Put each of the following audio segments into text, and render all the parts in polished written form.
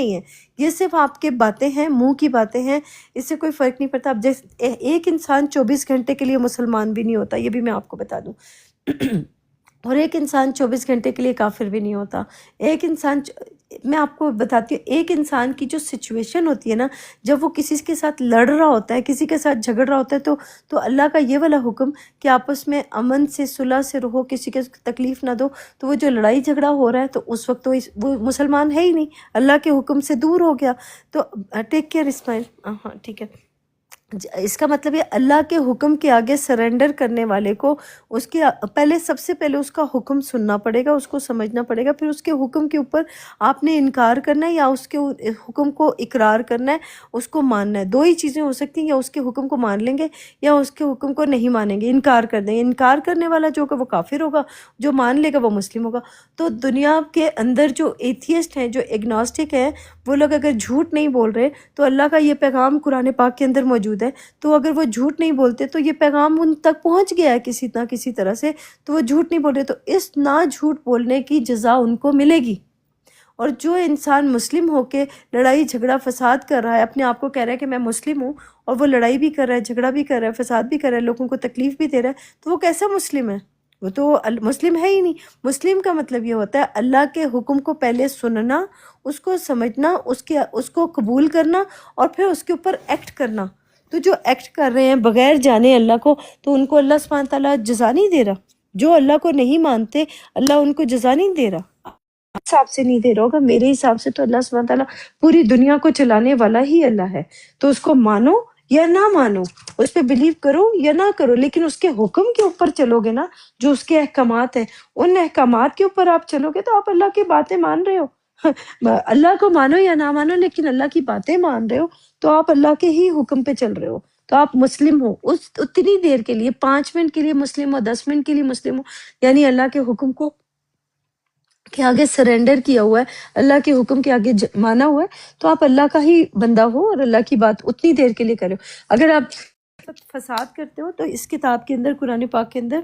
نہیں ہے، یہ صرف آپ کے باتیں ہیں، منہ کی باتیں ہیں، اس سے کوئی فرق نہیں پڑتا. اب جیسے ایک انسان 24 گھنٹے کے لیے مسلمان بھی نہیں ہوتا، یہ بھی میں آپ کو بتا دوں. اور ایک انسان 24 گھنٹے کے لیے کافر بھی نہیں ہوتا. ایک انسان، میں آپ کو بتاتی ہوں، ایک انسان کی جو سچویشن ہوتی ہے نا، جب وہ کسی کے ساتھ لڑ رہا ہوتا ہے، کسی کے ساتھ جھگڑ رہا ہوتا ہے، تو اللہ کا یہ والا حکم کہ آپس میں امن سے صلح سے رہو، کسی کے تکلیف نہ دو. تو وہ جو لڑائی جھگڑا ہو رہا ہے تو اس وقت تو وہ مسلمان ہے ہی نہیں، اللہ کے حکم سے دور ہو گیا. تو ٹیک کیئر اسماعیل. ہاں ٹھیک ہے. اس کا مطلب یہ اللہ کے حکم کے آگے سرنڈر کرنے والے کو اس کے پہلے، سب سے پہلے اس کا حکم سننا پڑے گا، اس کو سمجھنا پڑے گا، پھر اس کے حکم کے اوپر آپ نے انکار کرنا ہے یا اس کے حکم کو اقرار کرنا ہے، اس کو ماننا ہے. دو ہی چیزیں ہو سکتی ہیں، یا اس کے حکم کو مان لیں گے یا اس کے حکم کو نہیں مانیں گے، انکار کر دیں گے. انکار کرنے والا جو ہوگا وہ کافر ہوگا، جو مان لے گا وہ مسلم ہوگا. تو دنیا کے اندر جو ایتھیسٹ ہیں، جو ایگنوسٹک ہیں، وہ لوگ اگر جھوٹ نہیں بول رہے تو اللہ کا یہ پیغام قرآن پاک کے اندر موجود ہے. تو اگر وہ جھوٹ نہیں بولتے تو یہ پیغام ان تک پہنچ گیا ہے کسی نہ کسی طرح سے، تو وہ جھوٹ نہیں بول رہے، تو اس نہ جھوٹ بولنے کی جزا ان کو ملے گی. اور جو انسان مسلم ہو کے لڑائی جھگڑا فساد کر رہا ہے، اپنے آپ کو کہہ رہا ہے کہ میں مسلم ہوں، اور وہ لڑائی بھی کر رہا ہے، جھگڑا بھی کر رہا ہے، فساد بھی کر رہا ہے، لوگوں کو تکلیف بھی دے رہا ہے، تو وہ کیسا مسلم ہے؟ وہ تو مسلم ہے ہی نہیں. مسلم کا مطلب یہ ہوتا ہے اللہ کے حکم کو پہلے سننا، اس کو سمجھنا، اس کو قبول کرنا، اور پھر اس کے اوپر ایکٹ کرنا. تو جو ایکٹ کر رہے ہیں بغیر جانے اللہ کو، تو ان کو اللہ سبحانہ تعالیٰ جزا نہیں دے رہا. جو اللہ کو نہیں مانتے، اللہ ان کو جزا نہیں دے رہا، حساب سے نہیں دے رہا ہوگا. میرے حساب سے تو اللہ سبحانہ تعالیٰ پوری دنیا کو چلانے والا ہی اللہ ہے. تو اس کو مانو یا نہ مانو، اس پہ بلیو کرو یا نہ کرو، لیکن اس کے حکم کے اوپر چلو گے نا، جو اس کے احکامات ہیں، ان احکامات کے اوپر آپ چلو گے تو آپ اللہ کی باتیں مان رہے ہو. اللہ کو مانو یا نہ مانو، لیکن اللہ کی باتیں مان رہے ہو، تو آپ اللہ کے ہی حکم پہ چل رہے ہو. تو آپ مسلم ہو. اتنی دیر کے لیے، 5 منٹ کے لیے مسلم ہو، 10 منٹ کے لیے مسلم ہو، یعنی اللہ کے حکم کو کے آگے سرنڈر کیا ہوا ہے، اللہ کے حکم کے آگے مانا ہوا ہے، تو آپ اللہ کا ہی بندہ ہو اور اللہ کی بات اتنی دیر کے لیے کرو. اگر آپ فساد کرتے ہو تو اس کتاب کے اندر، قرآن پاک کے اندر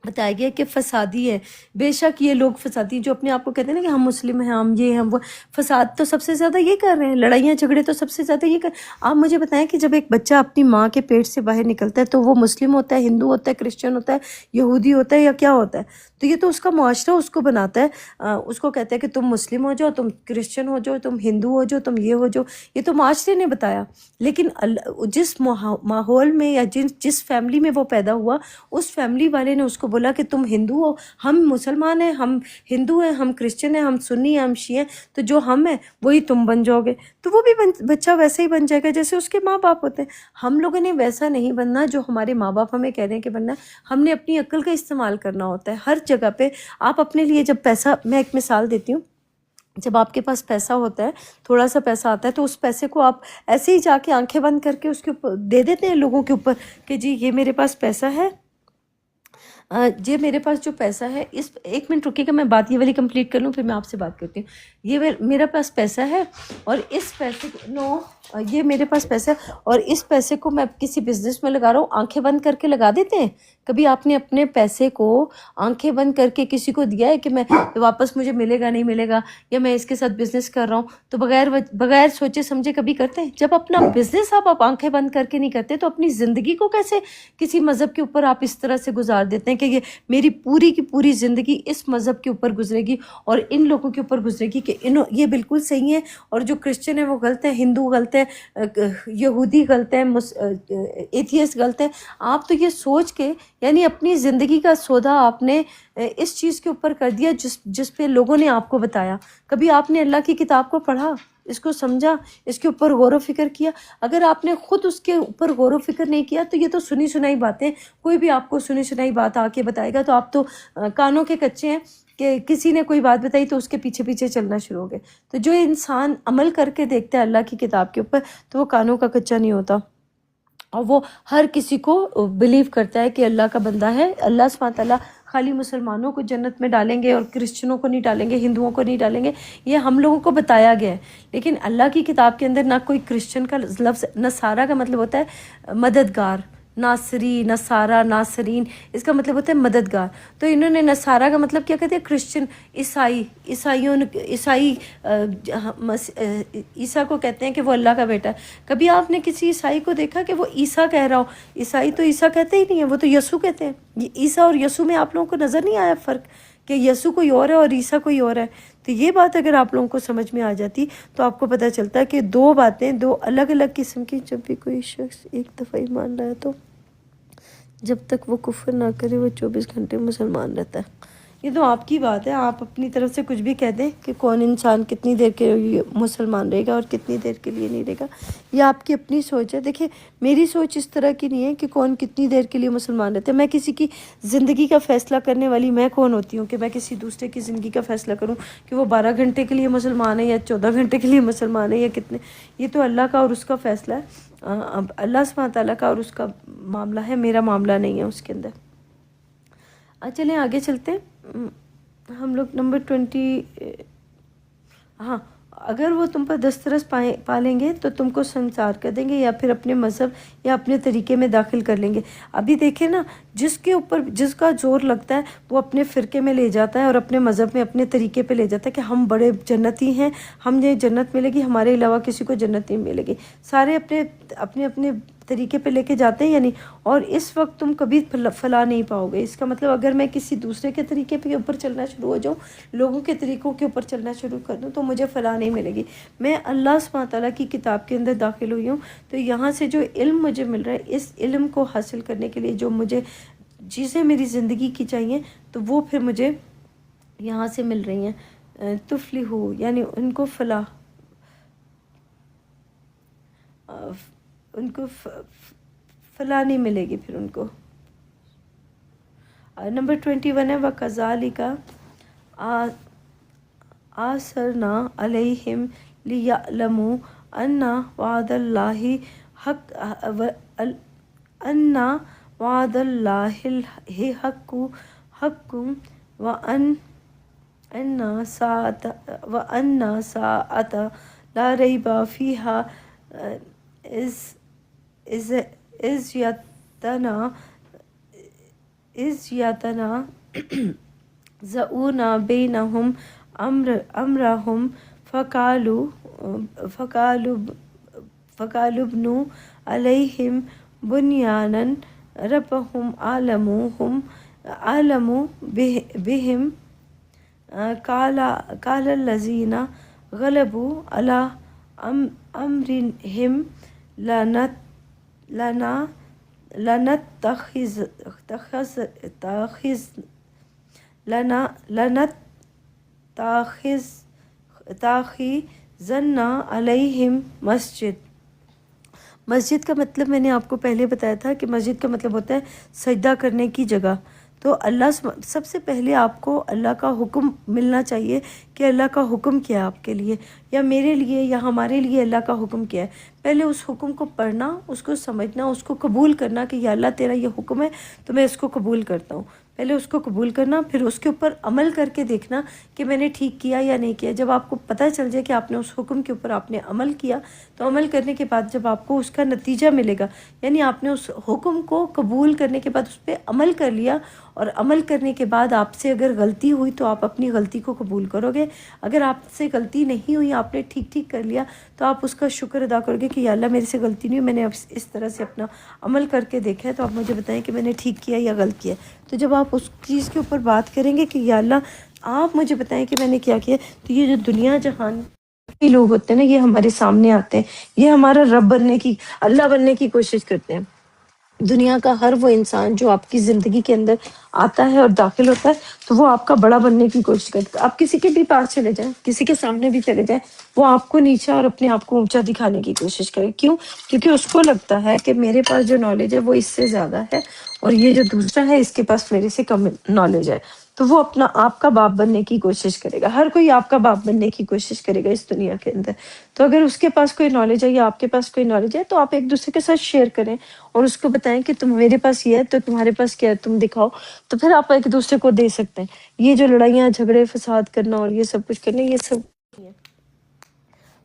بتایا گیا کہ فسادی ہے. بے شک یہ لوگ فسادی، جو اپنے آپ کو کہتے ہیں نا کہ ہم مسلم ہیں، ہم یہ ہم وہ، فساد تو سب سے زیادہ یہ کر رہے ہیں، لڑائیاں جھگڑے تو سب سے زیادہ یہ کر. آپ مجھے بتائیں کہ جب ایک بچہ اپنی ماں کے پیٹ سے باہر نکلتا ہے تو وہ مسلم ہوتا ہے، ہندو ہوتا ہے، کرسچن ہوتا ہے، یہودی ہوتا ہے، یا کیا ہوتا ہے؟ تو یہ تو اس کا معاشرہ اس کو بناتا ہے، اس کو کہتا ہے کہ تم مسلم ہو جاؤ، تم کرسچن ہو جاؤ، تم ہندو ہو جاؤ، تم یہ ہو جاؤ. یہ تو معاشرے نے بتایا. لیکن جس ماحول میں یا جس فیملی میں وہ پیدا ہوا، اس فیملی والے نے اس کو بولا کہ تم ہندو ہو، ہم مسلمان ہیں، ہم ہندو ہیں، ہم کرسچن ہیں، ہم سنی ہیں، ہم شیعہ ہیں، تو جو ہم ہیں وہی تم بن جاؤ گے. تو وہ بھی بچہ ویسے ہی بن جائے گا جیسے اس کے ماں باپ ہوتے ہیں. ہم لوگوں نے ویسا نہیں بننا جو ہمارے ماں باپ ہمیں کہہ رہے ہیں کہ بننا ہے. ہم نے اپنی عقل کا استعمال کرنا ہوتا ہے ہر جگہ پہ. آپ اپنے لیے جب پیسہ، میں ایک مثال دیتی ہوں، جب آپ کے پاس پیسہ ہوتا ہے، تھوڑا سا پیسہ آتا ہے، تو اس پیسے کو آپ ایسے ہی جا کے آنکھیں بند کر کے اس کے اوپر دے دیتے ہیں لوگوں کے اوپر کہ جی یہ میرے پاس پیسہ ہے، یہ میرے پاس جو پیسہ ہے، اس 1 منٹ رکیے گا، میں بات یہ والی کمپلیٹ کر لوں پھر میں آپ سے بات کرتی ہوں. یہ میرا پاس پیسہ ہے، اور اس پیسے یہ میرے پاس پیسہ ہے، اور اس پیسے کو میں کسی بزنس میں لگا رہا ہوں. آنکھیں بند کر کے لگا دیتے ہیں. کبھی آپ نے اپنے پیسے کو آنکھیں بند کر کے کسی کو دیا ہے کہ میں واپس مجھے ملے گا نہیں ملے گا، یا میں اس کے ساتھ بزنس کر رہا ہوں؟ تو بغیر سوچے سمجھے کبھی کرتے ہیں؟ جب اپنا بزنس آپ آنکھیں بند کر کے نہیں کرتے تو اپنی زندگی کو کیسے کسی مذہب کے اوپر آپ اس طرح سے گزار دیتے ہیں کہ یہ میری پوری کی پوری زندگی اس مذہب کے اوپر گزرے گی اور ان لوگوں کے اوپر گزرے گی کہ یہ بالکل صحیح ہے اور جو کرسچن ہے وہ غلط ہے، ہندو غلط ہے، یہودی غلط ہے، ایتھیسٹ غلط ہے. آپ تو یہ سوچ کے، یعنی اپنی زندگی کا سودا آپ نے اس چیز کے اوپر کر دیا جس پہ لوگوں نے آپ کو بتایا. کبھی آپ نے اللہ کی کتاب کو پڑھا، اس کو سمجھا، اس کے اوپر غور و فکر کیا؟ اگر آپ نے خود اس کے اوپر غور و فکر نہیں کیا تو یہ تو سنی سنائی باتیں، کوئی بھی آپ کو سنی سنائی بات آ کے بتائے گا تو آپ تو کانوں کے کچے ہیں کہ کسی نے کوئی بات بتائی تو اس کے پیچھے پیچھے چلنا شروع ہو گئے. تو جو انسان عمل کر کے دیکھتا ہے اللہ کی کتاب کے اوپر تو وہ کانوں کا کچا نہیں ہوتا، اور وہ ہر کسی کو بلیو کرتا ہے کہ اللہ کا بندہ ہے. اللہ سبحانہ تعالیٰ خالی مسلمانوں کو جنت میں ڈالیں گے اور کرسچنوں کو نہیں ڈالیں گے، ہندوؤں کو نہیں ڈالیں گے، یہ ہم لوگوں کو بتایا گیا ہے. لیکن اللہ کی کتاب کے اندر نہ کوئی کرسچن کا لفظ، نصارہ کا مطلب ہوتا ہے مددگار، ناصری، نصارہ، ناصرین، اس کا مطلب ہوتا ہے مددگار. تو انہوں نے نصارہ کا مطلب کیا کہتے ہیں؟ کرسچن، عیسائی. عیسائی عیسیٰ کو کہتے ہیں کہ وہ اللہ کا بیٹا ہے. کبھی آپ نے کسی عیسائی کو دیکھا کہ وہ عیسیٰ کہہ رہا ہو؟ عیسائی تو عیسیٰ کہتے ہی نہیں ہے، وہ تو یسوع کہتے ہیں. یہ عیسیٰ اور یسوع میں آپ لوگوں کو نظر نہیں آیا فرق کہ یسوع کوئی اور ہے اور عیسیٰ کوئی اور ہے؟ تو یہ بات اگر آپ لوگوں کو سمجھ میں آ جاتی تو آپ کو پتہ چلتا ہے کہ دو باتیں، دو الگ الگ قسم کی. جب بھی کوئی شخص ایک دفعہ ایمان لایا تو جب تک وہ کفر نہ کرے وہ 24 گھنٹے مسلمان رہتا ہے. یہ تو آپ کی بات ہے، آپ اپنی طرف سے کچھ بھی کہہ دیں کہ کون انسان کتنی دیر کے لیے مسلمان رہے گا اور کتنی دیر کے لیے نہیں رہے گا. یہ آپ کی اپنی سوچ ہے. دیکھیں میری سوچ اس طرح کی نہیں ہے کہ کون کتنی دیر کے لیے مسلمان رہتے ہیں. میں کسی کی زندگی کا فیصلہ کرنے والی میں کون ہوتی ہوں کہ میں کسی دوسرے کی زندگی کا فیصلہ کروں کہ وہ 12 گھنٹے کے لیے مسلمان ہے یا 14 گھنٹے کے لیے مسلمان ہے یا کتنے. یہ تو اللہ کا اور اس کا فیصلہ ہے، اللہ سبحانہ تعالیٰ کا اور اس کا معاملہ ہے، میرا معاملہ نہیں ہے اس کے اندر. چلیں آگے چلتے ہیں. ہم لوگ نمبر 20. ہاں، اگر وہ تم پر دسترس پالیں گے تو تم کو سنسار کر دیں گے یا پھر اپنے مذہب یا اپنے طریقے میں داخل کر لیں گے. ابھی دیکھیں نا، جس کے اوپر جس کا زور لگتا ہے وہ اپنے فرقے میں لے جاتا ہے اور اپنے مذہب میں اپنے طریقے پہ لے جاتا ہے کہ ہم بڑے جنتی ہیں، ہمیں جنت ملے گی، ہمارے علاوہ کسی کو جنت نہیں ملے گی. سارے اپنے اپنے طریقے پہ لے کے جاتے ہیں یعنی. اور اس وقت تم کبھی فلاح نہیں پاؤ گے. اس کا مطلب اگر میں کسی دوسرے کے طریقے پہ اوپر چلنا شروع ہو جاؤں، لوگوں کے طریقوں کے اوپر چلنا شروع کر دوں تو مجھے فلاح نہیں ملے گی. میں اللہ سبحانہ تعالیٰ کی کتاب کے اندر داخل ہوئی ہوں تو یہاں سے جو علم مجھے مل رہا ہے، اس علم کو حاصل کرنے کے لیے جو مجھے چیزیں میری زندگی کی چاہیے تو وہ پھر مجھے یہاں سے مل رہی ہیں. تفلحو یعنی ان کو فلاح، ان کو فلاح نہیں ملے گی پھر ان کو. نمبر 21 ہے وَكَذَلِكَ آثَرْنَا عَلَيْهِمْ لِيَعْلَمُوا أَنَّ وَعْدَ اللَّهِ حَقٌّ وَأَنَّ السَّاعَةَ لَا رَيْبَ فِيهَا إِذْ يَتَنَازَعُونَ بَيْنَهُمْ أَمْرَهُمْ فَقَالُوا ابْنُوا عَلَيْهِمْ بُنْيَانًا رَبُّهُمْ أَعْلَمُ بِهِمْ قَالَ الَّذِينَ غَلَبُوا عَلَى أَمْرِهِمْ لَنَتَّخِذَنَّ عَلَيْهِمْ مسجد کا مطلب میں نے آپ کو پہلے بتایا تھا کہ مسجد کا مطلب ہوتا ہے سجدہ کرنے کی جگہ. تو اللہ سب سے پہلے آپ کو اللہ کا حکم ملنا چاہیے کہ اللہ کا حکم کیا ہے آپ کے لیے یا میرے لیے یا ہمارے لیے اللہ کا حکم کیا ہے. پہلے اس حکم کو پڑھنا، اس کو سمجھنا، اس کو قبول کرنا کہ یا اللہ تیرا یہ حکم ہے تو میں اس کو قبول کرتا ہوں. پہلے اس کو قبول کرنا، پھر اس کے اوپر عمل کر کے دیکھنا کہ میں نے ٹھیک کیا یا نہیں کیا. جب آپ کو پتہ چل جائے کہ آپ نے اس حکم کے اوپر آپ نے عمل کیا تو عمل کرنے کے بعد جب آپ کو اس کا نتیجہ ملے گا، یعنی آپ نے اس حکم کو قبول کرنے کے بعد اس پہ عمل کر لیا اور عمل کرنے کے بعد آپ سے اگر غلطی ہوئی تو آپ اپنی غلطی کو قبول کرو گے. اگر آپ سے غلطی نہیں ہوئی، آپ نے ٹھیک کر لیا تو آپ اس کا شکر ادا کرو گے کہ یا اللہ میرے سے غلطی نہیں ہوئی، میں نے اب اس طرح سے اپنا عمل کر کے دیکھا ہے تو آپ مجھے بتائیں کہ میں نے ٹھیک کیا یا غلط کیا. تو جب آپ اس چیز کے اوپر بات کریں گے کہ یا اللہ آپ مجھے بتائیں کہ میں نے کیا کیا، تو یہ جو دنیا جہان کے لوگ ہوتے ہیں نا، یہ ہمارے سامنے آتے ہیں، یہ ہمارا رب بننے کی، اللہ بننے کی کوشش کرتے ہیں. دنیا کا ہر وہ انسان جو آپ کی زندگی کے اندر آتا ہے اور داخل ہوتا ہے تو وہ آپ کا بڑا بننے کی کوشش کرتا ہے. آپ کسی کے بھی پاس چلے جائیں، کسی کے سامنے بھی چلے جائیں، وہ آپ کو نیچا اور اپنے آپ کو اونچا دکھانے کی کوشش کرے. کیوں؟ کیونکہ اس کو لگتا ہے کہ میرے پاس جو نالج ہے وہ اس سے زیادہ ہے اور یہ جو دوسرا ہے اس کے پاس میرے سے کم نالج ہے. تو وہ اپنا آپ کا باپ بننے کی کوشش کرے گا. ہر کوئی آپ کا باپ بننے کی کوشش کرے گا اس دنیا کے اندر. تو اگر اس کے پاس کوئی نالج ہے یا آپ کے پاس کوئی نالج ہے تو آپ ایک دوسرے کے ساتھ شیئر کریں اور اس کو بتائیں کہ تم میرے پاس یہ ہے تو تمہارے پاس کیا ہے تم دکھاؤ. تو پھر آپ ایک دوسرے کو دے سکتے ہیں. یہ جو لڑائیاں جھگڑے فساد کرنا اور یہ سب کچھ کرنا، یہ سب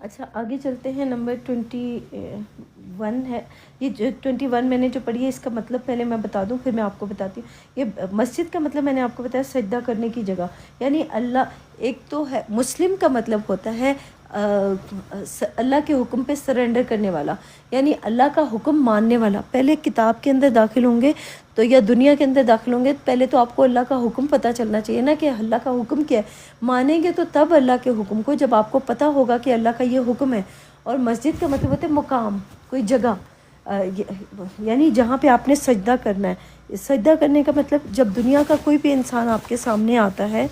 اچھا آگے چلتے ہیں، نمبر 21 ہے یہ جو 21 میں نے جو پڑھی ہے اس کا مطلب پہلے میں بتا دوں، پھر میں آپ کو بتاتی ہوں۔ یہ مسجد کا مطلب میں نے آپ کو بتایا سجدہ کرنے کی جگہ، یعنی اللہ ایک تو ہے مسلم کا مطلب ہوتا ہے اللہ کے حکم پہ سرنڈر کرنے والا، یعنی اللہ کا حکم ماننے والا۔ پہلے کتاب کے اندر داخل ہوں گے تو یا دنیا کے اندر داخل ہوں گے، پہلے تو آپ کو اللہ کا حکم پتہ چلنا چاہیے نا کہ اللہ کا حکم کیا ہے، مانیں گے تو تب اللہ کے حکم کو، جب آپ کو پتہ ہوگا کہ اللہ کا یہ حکم ہے۔ اور مسجد کا مطلب ہوتا ہے مقام، کوئی جگہ، یعنی جہاں پہ آپ نے سجدہ کرنا ہے۔ سجدہ کرنے کا مطلب جب دنیا کا کوئی بھی انسان آپ کے سامنے آتا ہے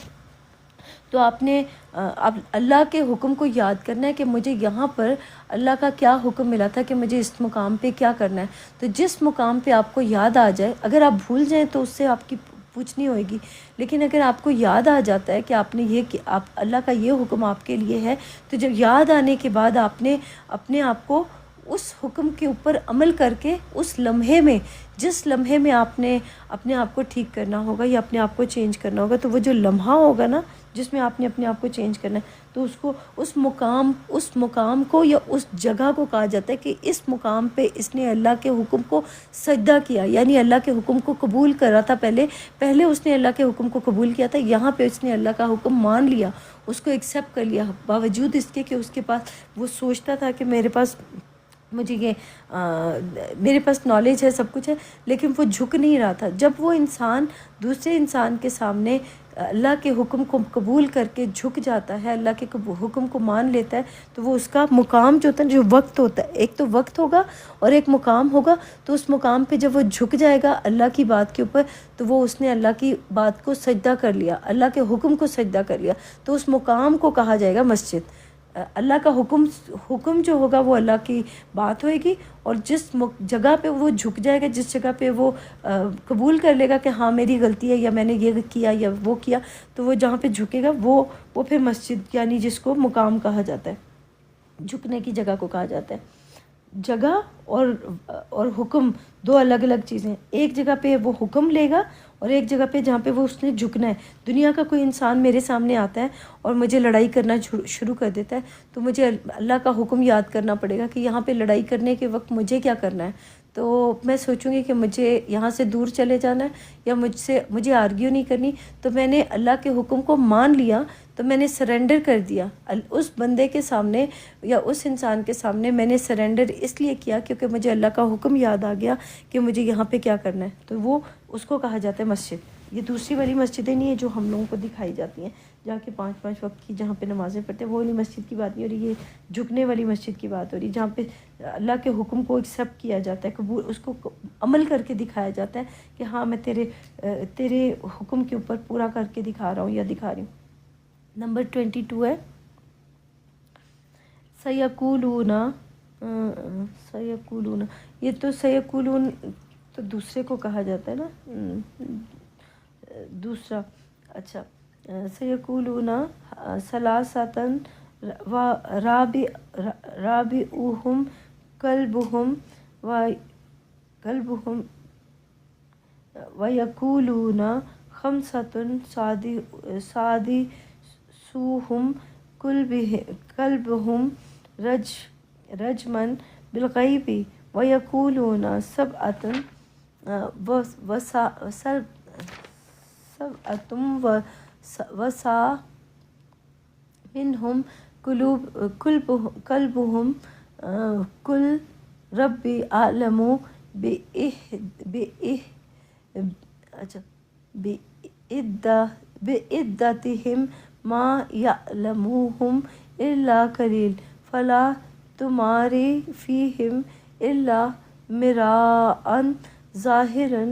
تو آپ نے اللہ کے حکم کو یاد کرنا ہے کہ مجھے یہاں پر اللہ کا کیا حکم ملا تھا کہ مجھے اس مقام پہ کیا کرنا ہے۔ تو جس مقام پہ آپ کو یاد آ جائے، اگر آپ بھول جائیں تو اس سے آپ کی پوچھنی ہوئے گی، لیکن اگر آپ کو یاد آ جاتا ہے کہ آپ نے یہ کہ آپ اللہ کا یہ حکم آپ کے لیے ہے، تو جب یاد آنے کے بعد آپ نے اپنے آپ کو اس حکم کے اوپر عمل کر کے اس لمحے میں، جس لمحے میں آپ نے اپنے آپ کو ٹھیک کرنا ہوگا یا اپنے آپ کو چینج کرنا ہوگا، تو وہ جو لمحہ ہوگا نا جس میں آپ نے اپنے آپ کو چینج کرنا ہے، تو اس کو اس مقام کو یا اس جگہ کو کہا جاتا ہے کہ اس مقام پہ اس نے اللہ کے حکم کو سجدہ کیا، یعنی اللہ کے حکم کو قبول کرا تھا۔ پہلے اس نے اللہ کے حکم کو قبول کیا تھا، یہاں پہ اس نے اللہ کا حکم مان لیا، اس کو ایکسیپٹ کر لیا، باوجود اس کے کہ اس کے پاس وہ سوچتا تھا کہ میرے پاس نالج ہے، سب کچھ ہے، لیکن وہ جھک نہیں رہا تھا۔ جب وہ انسان دوسرے انسان کے سامنے اللہ کے حکم کو قبول کر کے جھک جاتا ہے، اللہ کے حکم کو مان لیتا ہے، تو وہ اس کا مقام جو ہوتا ہے، جو وقت ہوتا ہے، ایک تو وقت ہوگا اور ایک مقام ہوگا، تو اس مقام پہ جب وہ جھک جائے گا اللہ کی بات کے اوپر، تو وہ اس نے اللہ کی بات کو سجدہ کر لیا، اللہ کے حکم کو سجدہ کر لیا، تو اس مقام کو کہا جائے گا مسجد۔ اللہ کا حکم جو ہوگا وہ اللہ کی بات ہوئے گی، اور جس جگہ پہ وہ جھک جائے گا، جس جگہ پہ وہ قبول کر لے گا کہ ہاں میری غلطی ہے یا میں نے یہ کیا یا وہ کیا، تو وہ جہاں پہ جھکے گا وہ پھر مسجد، یعنی جس کو مقام کہا جاتا ہے، جھکنے کی جگہ کو کہا جاتا ہے۔ جگہ اور حکم دو الگ الگ چیزیں، ایک جگہ پہ وہ حکم لے گا اور ایک جگہ پہ جہاں پہ وہ اس نے جھکنا ہے۔ دنیا کا کوئی انسان میرے سامنے آتا ہے اور مجھے لڑائی کرنا شروع کر دیتا ہے، تو مجھے اللہ کا حکم یاد کرنا پڑے گا کہ یہاں پہ لڑائی کرنے کے وقت مجھے کیا کرنا ہے۔ تو میں سوچوں گی کہ مجھے یہاں سے دور چلے جانا ہے یا مجھے آرگیو نہیں کرنی، تو میں نے اللہ کے حکم کو مان لیا، تو میں نے سرنڈر کر دیا اس بندے کے سامنے یا اس انسان کے سامنے۔ میں نے سرنڈر اس لیے کیا کیونکہ مجھے اللہ کا حکم یاد آ گیا کہ مجھے یہاں پہ کیا کرنا ہے، تو وہ اس کو کہا جاتا ہے مسجد۔ یہ دوسری والی مسجدیں نہیں ہیں جو ہم لوگوں کو دکھائی جاتی ہیں، جہاں کہ 5 وقت کی جہاں پہ نمازیں پڑھتے ہیں، وہ والی مسجد کی بات نہیں ہو رہی، یہ جھکنے والی مسجد کی بات ہو رہی، جہاں پہ اللہ کے حکم کو ایکسیپٹ کیا جاتا ہے، قبول، اس کو عمل کر کے دکھایا جاتا ہے کہ ہاں میں تیرے حکم کے اوپر پورا کر کے دکھا رہا ہوں یا دکھا رہی ہوں۔ نمبر 22 ہے سیقولون، یہ تو سیقولون تو دوسرے کو کہا جاتا ہے نا، دوسرا۔ اچھا، سیقولون ثلاثۃ رابعہم کلبہم ویقولون خمسۃ سادسہم کلبہم رجما بالغیب ویقولون سبعۃ وثامنہم کلبہم قل ربی اعلم بعدتہم ما یعلمہم الا قلیل فلا تماری فیہم الا مراء ظاہرا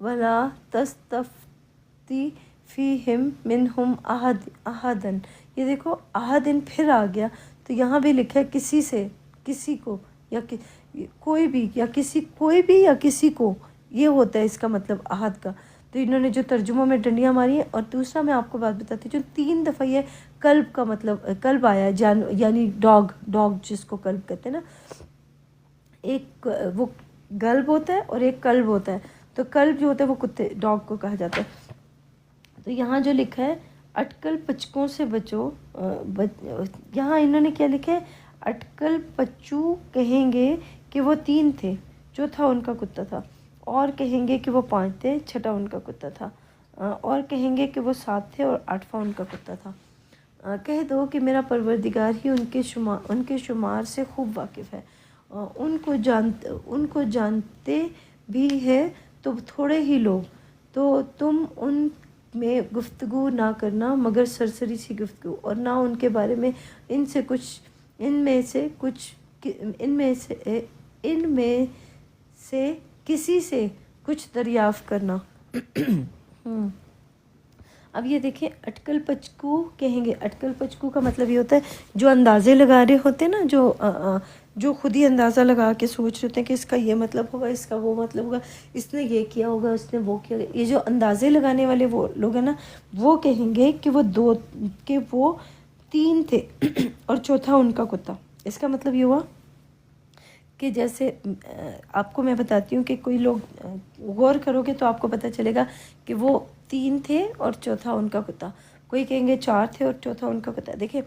ولا تستفتی فیہم منہم احدا۔ یہ دیکھو احدن پھر آ گیا، تو یہاں بھی لکھا ہے کسی سے، کسی کو یا کوئی بھی یا کسی کو، یہ ہوتا ہے اس کا مطلب احد کا۔ تو انہوں نے جو ترجموں میں ڈنڈیاں ماری ہیں، اور دوسرا میں آپ کو بات بتاتی ہوں، جو 3 دفعہ یہ کلب کا مطلب کلب آیا ہے، یعنی ڈاگ جس کو کلب کہتے ہیں نا، ایک وہ گلب ہوتا ہے اور ایک کلب ہوتا ہے، تو کلب جو ہوتا ہے وہ کتے ڈاگ کو کہا جاتا ہے۔ تو یہاں جو لکھا ہے اٹکل پچکوں سے بچو. یہاں انہوں نے کیا لکھا ہے؟ اٹکل پچو کہیں گے کہ وہ 3 تھے، چوتھا ان کا کتا تھا. اور کہیں گے کہ وہ 5 تھے، چھٹا ان کا کتا تھا. اور کہیں گے کہ وہ 7 تھے اور 8واں ان کا کتا تھا. کہہ دو کہ میرا پروردگار ہی ان کے شمار سے خوب واقف ہے. ان کو جانتے بھی ہے تو تھوڑے ہی لوگ. تو تم ان میں گفتگو نہ کرنا مگر سرسری سی گفتگو، اور نہ ان کے بارے میں ان میں سے کسی سے کچھ دریافت کرنا. اب یہ دیکھیں، اٹکل پچکو کہیں گے. اٹکل پچکو کا مطلب یہ ہوتا ہے جو اندازے لگا رہے ہوتے ہیں نا، جو خود ہی اندازہ لگا کے سوچ رہے ہوتے ہیں کہ اس کا یہ مطلب ہوگا، اس کا وہ مطلب ہوگا، اس نے یہ کیا ہوگا، اس نے وہ کیا. یہ جو اندازے لگانے والے وہ لوگ ہیں نا، وہ کہیں گے کہ وہ 3 تھے اور چوتھا ان کا کتا. اس کا مطلب یہ ہوا کہ جیسے آپ کو میں بتاتی ہوں کہ کوئی لوگ غور کرو گے تو آپ کو پتہ چلے گا کہ وہ 3 تھے اور چوتھا ان کا کتا. کوئی کہیں گے 4 تھے اور چوتھا ان کا کتا. دیکھیں،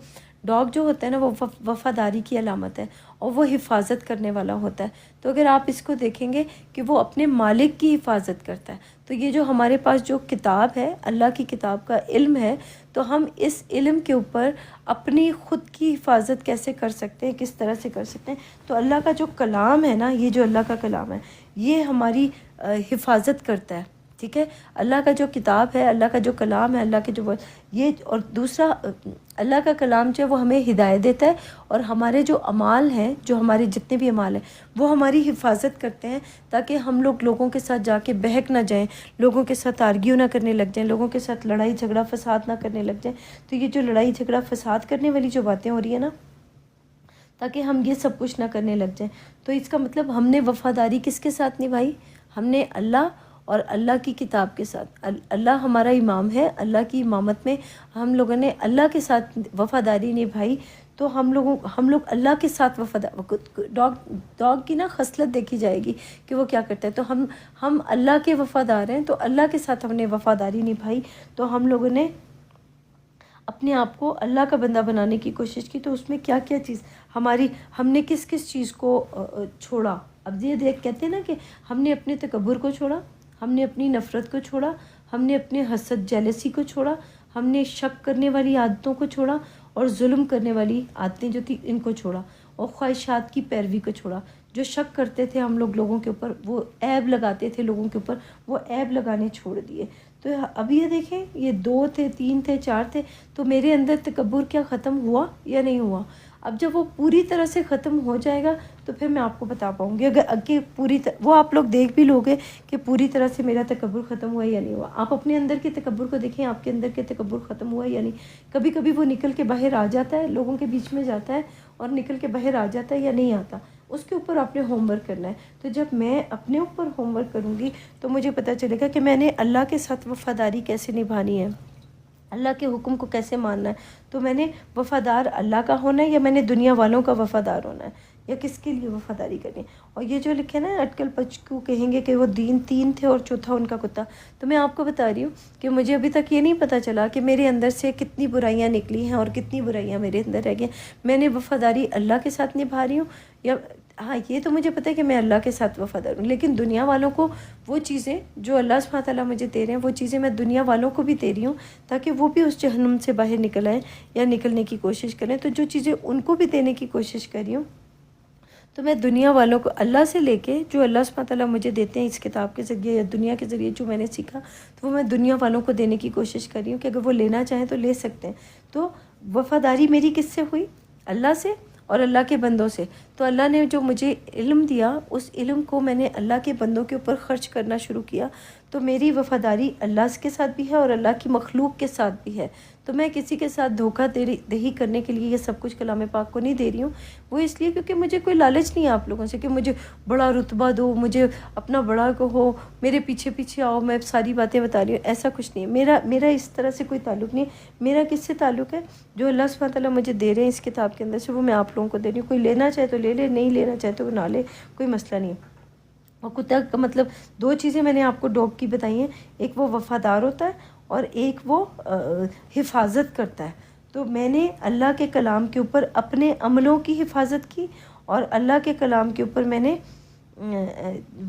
ڈاگ جو ہوتا ہے نا، وہ وفاداری کی علامت ہے اور وہ حفاظت کرنے والا ہوتا ہے. تو اگر آپ اس کو دیکھیں گے کہ وہ اپنے مالک کی حفاظت کرتا ہے، تو یہ جو ہمارے پاس جو کتاب ہے، اللہ کی کتاب کا علم ہے، تو ہم اس علم کے اوپر اپنی خود کی حفاظت کیسے کر سکتے ہیں، کس طرح سے کر سکتے ہیں. تو اللہ کا جو کلام ہے نا، یہ جو اللہ کا کلام ہے، یہ ہماری حفاظت کرتا ہے. ٹھیک ہے، اللہ کا جو کتاب ہے، اللہ کا جو کلام ہے، اللہ کے جو یہ. اور دوسرا، اللہ کا کلام جو ہے وہ ہمیں ہدایت دیتا ہے، اور ہمارے جو اعمال ہیں، جو ہمارے جتنے بھی اعمال ہیں، وہ ہماری حفاظت کرتے ہیں تاکہ ہم لوگوں کے ساتھ جا کے بہک نہ جائیں، لوگوں کے ساتھ آرگیو نہ کرنے لگ جائیں، لوگوں کے ساتھ لڑائی جھگڑا فساد نہ کرنے لگ جائیں. تو یہ جو لڑائی جھگڑا فساد کرنے والی جو باتیں ہو رہی ہیں نا، تاکہ ہم یہ سب کچھ نہ کرنے لگ جائیں. تو اس کا مطلب ہم نے وفاداری کس کے ساتھ نبھائی؟ ہم نے اللہ اور اللہ کی کتاب کے ساتھ. اللہ ہمارا امام ہے، اللہ کی امامت میں ہم لوگوں نے اللہ کے ساتھ وفاداری نبھائی. تو ہم لوگ اللہ کے ساتھ وفادار. ڈاگ کی نا خصلت دیکھی جائے گی کہ وہ کیا کرتا ہے. تو ہم اللہ کے وفادار ہیں، تو اللہ کے ساتھ ہم نے وفاداری نبھائی. تو ہم لوگوں نے اپنے آپ کو اللہ کا بندہ بنانے کی کوشش کی. تو اس میں کیا کیا چیز ہم نے کس چیز کو چھوڑا. اب یہ کہتے ہیں نا کہ ہم نے اپنے تکبر کو چھوڑا، ہم نے اپنی نفرت کو چھوڑا، ہم نے اپنے حسد جیلسی کو چھوڑا، ہم نے شک کرنے والی عادتوں کو چھوڑا، اور ظلم کرنے والی عادتیں جو تھی ان کو چھوڑا، اور خواہشات کی پیروی کو چھوڑا. جو شک کرتے تھے ہم لوگوں کے اوپر، وہ عیب لگاتے تھے لوگوں کے اوپر، وہ عیب لگانے چھوڑ دیے. تو اب یہ دیکھیں، یہ 2 تھے، 3 تھے، 4 تھے. تو میرے اندر تکبر کیا ختم ہوا یا نہیں ہوا؟ اب جب وہ پوری طرح سے ختم ہو جائے گا تو پھر میں آپ کو بتا پاؤں گی. اگر وہ آپ لوگ دیکھ بھی لوگے کہ پوری طرح سے میرا تکبر ختم ہوا یا نہیں ہوا. آپ اپنے اندر کے تکبر کو دیکھیں، آپ کے اندر کے تکبر ختم ہوا یا نہیں. کبھی کبھی وہ نکل کے باہر آ جاتا ہے، لوگوں کے بیچ میں جاتا ہے اور نکل کے باہر آ جاتا ہے یا نہیں آتا. اس کے اوپر آپ نے ہوم ورک کرنا ہے. تو جب میں اپنے اوپر ہوم ورک کروں گی تو مجھے پتہ چلے گا کہ میں نے اللہ کے ساتھ وفاداری کیسے نبھانی ہے، اللہ کے حکم کو کیسے ماننا ہے. تو میں نے وفادار اللہ کا ہونا ہے، یا میں نے دنیا والوں کا وفادار ہونا ہے، یا کس کے لیے وفاداری کرنی. اور یہ جو لکھے نا، اٹکل پچکو کہیں گے کہ وہ 3 تھے اور چوتھا ان کا کتا. تو میں آپ کو بتا رہی ہوں کہ مجھے ابھی تک یہ نہیں پتہ چلا کہ میرے اندر سے کتنی برائیاں نکلی ہیں اور کتنی برائیاں میرے اندر رہ گئی. میں نے وفاداری اللہ کے ساتھ نبھا رہی ہوں، یا ہاں یہ تو مجھے پتہ ہے کہ میں اللہ کے ساتھ وفادار ہوں، لیکن دنیا والوں کو وہ چیزیں جو اللہ سبحانہ تعالیٰ مجھے دے رہے ہیں، وہ چیزیں میں دنیا والوں کو بھی دے رہی ہوں تاکہ وہ بھی اس جہنم سے باہر نکل آئیں یا نکلنے کی کوشش کریں. تو جو چیزیں ان کو بھی دینے کی کوشش کر رہی ہوں، تو میں دنیا والوں کو اللہ سے لے کے، جو اللہ سبحانہ تعالیٰ مجھے دیتے ہیں اس کتاب کے ذریعے یا دنیا کے ذریعے جو میں نے سیکھا، تو وہ میں دنیا والوں کو دینے کی کوشش کر رہی ہوں کہ اگر وہ لینا چاہیں تو لے سکتے ہیں. تو وفاداری میری کس سے ہوئی؟ اللہ سے اور اللہ کے بندوں سے. تو اللہ نے جو مجھے علم دیا، اس علم کو میں نے اللہ کے بندوں کے اوپر خرچ کرنا شروع کیا. تو میری وفاداری اللہ کے ساتھ بھی ہے اور اللہ کی مخلوق کے ساتھ بھی ہے. تو میں کسی کے ساتھ دھوکہ دہی کرنے کے لیے یہ سب کچھ کلام پاک کو نہیں دے رہی ہوں. وہ اس لیے کیونکہ مجھے کوئی لالچ نہیں ہے آپ لوگوں سے کہ مجھے بڑا رتبہ دو، مجھے اپنا بڑا کہو، میرے پیچھے آؤ، میں ساری باتیں بتا رہی ہوں. ایسا کچھ نہیں ہے. میرا اس طرح سے کوئی تعلق نہیں ہے. میرا کس سے تعلق ہے؟ جو اللہ سبحانہ تعالیٰ مجھے دے رہے ہیں اس کتاب کے اندر سے، وہ میں آپ لوگوں کو دے رہی ہوں. کوئی لینا چاہے تو لے لے، نہیں لینا چاہے تو نہ لے، کوئی مسئلہ نہیں ہے. اور کتا کا مطلب 2 چیزیں میں نے آپ کو ڈاگ کی بتائی ہیں. ایک وہ وفادار ہوتا ہے، اور ایک وہ حفاظت کرتا ہے. تو میں نے اللہ کے کلام کے اوپر اپنے عملوں کی حفاظت کی، اور اللہ کے کلام کے اوپر میں نے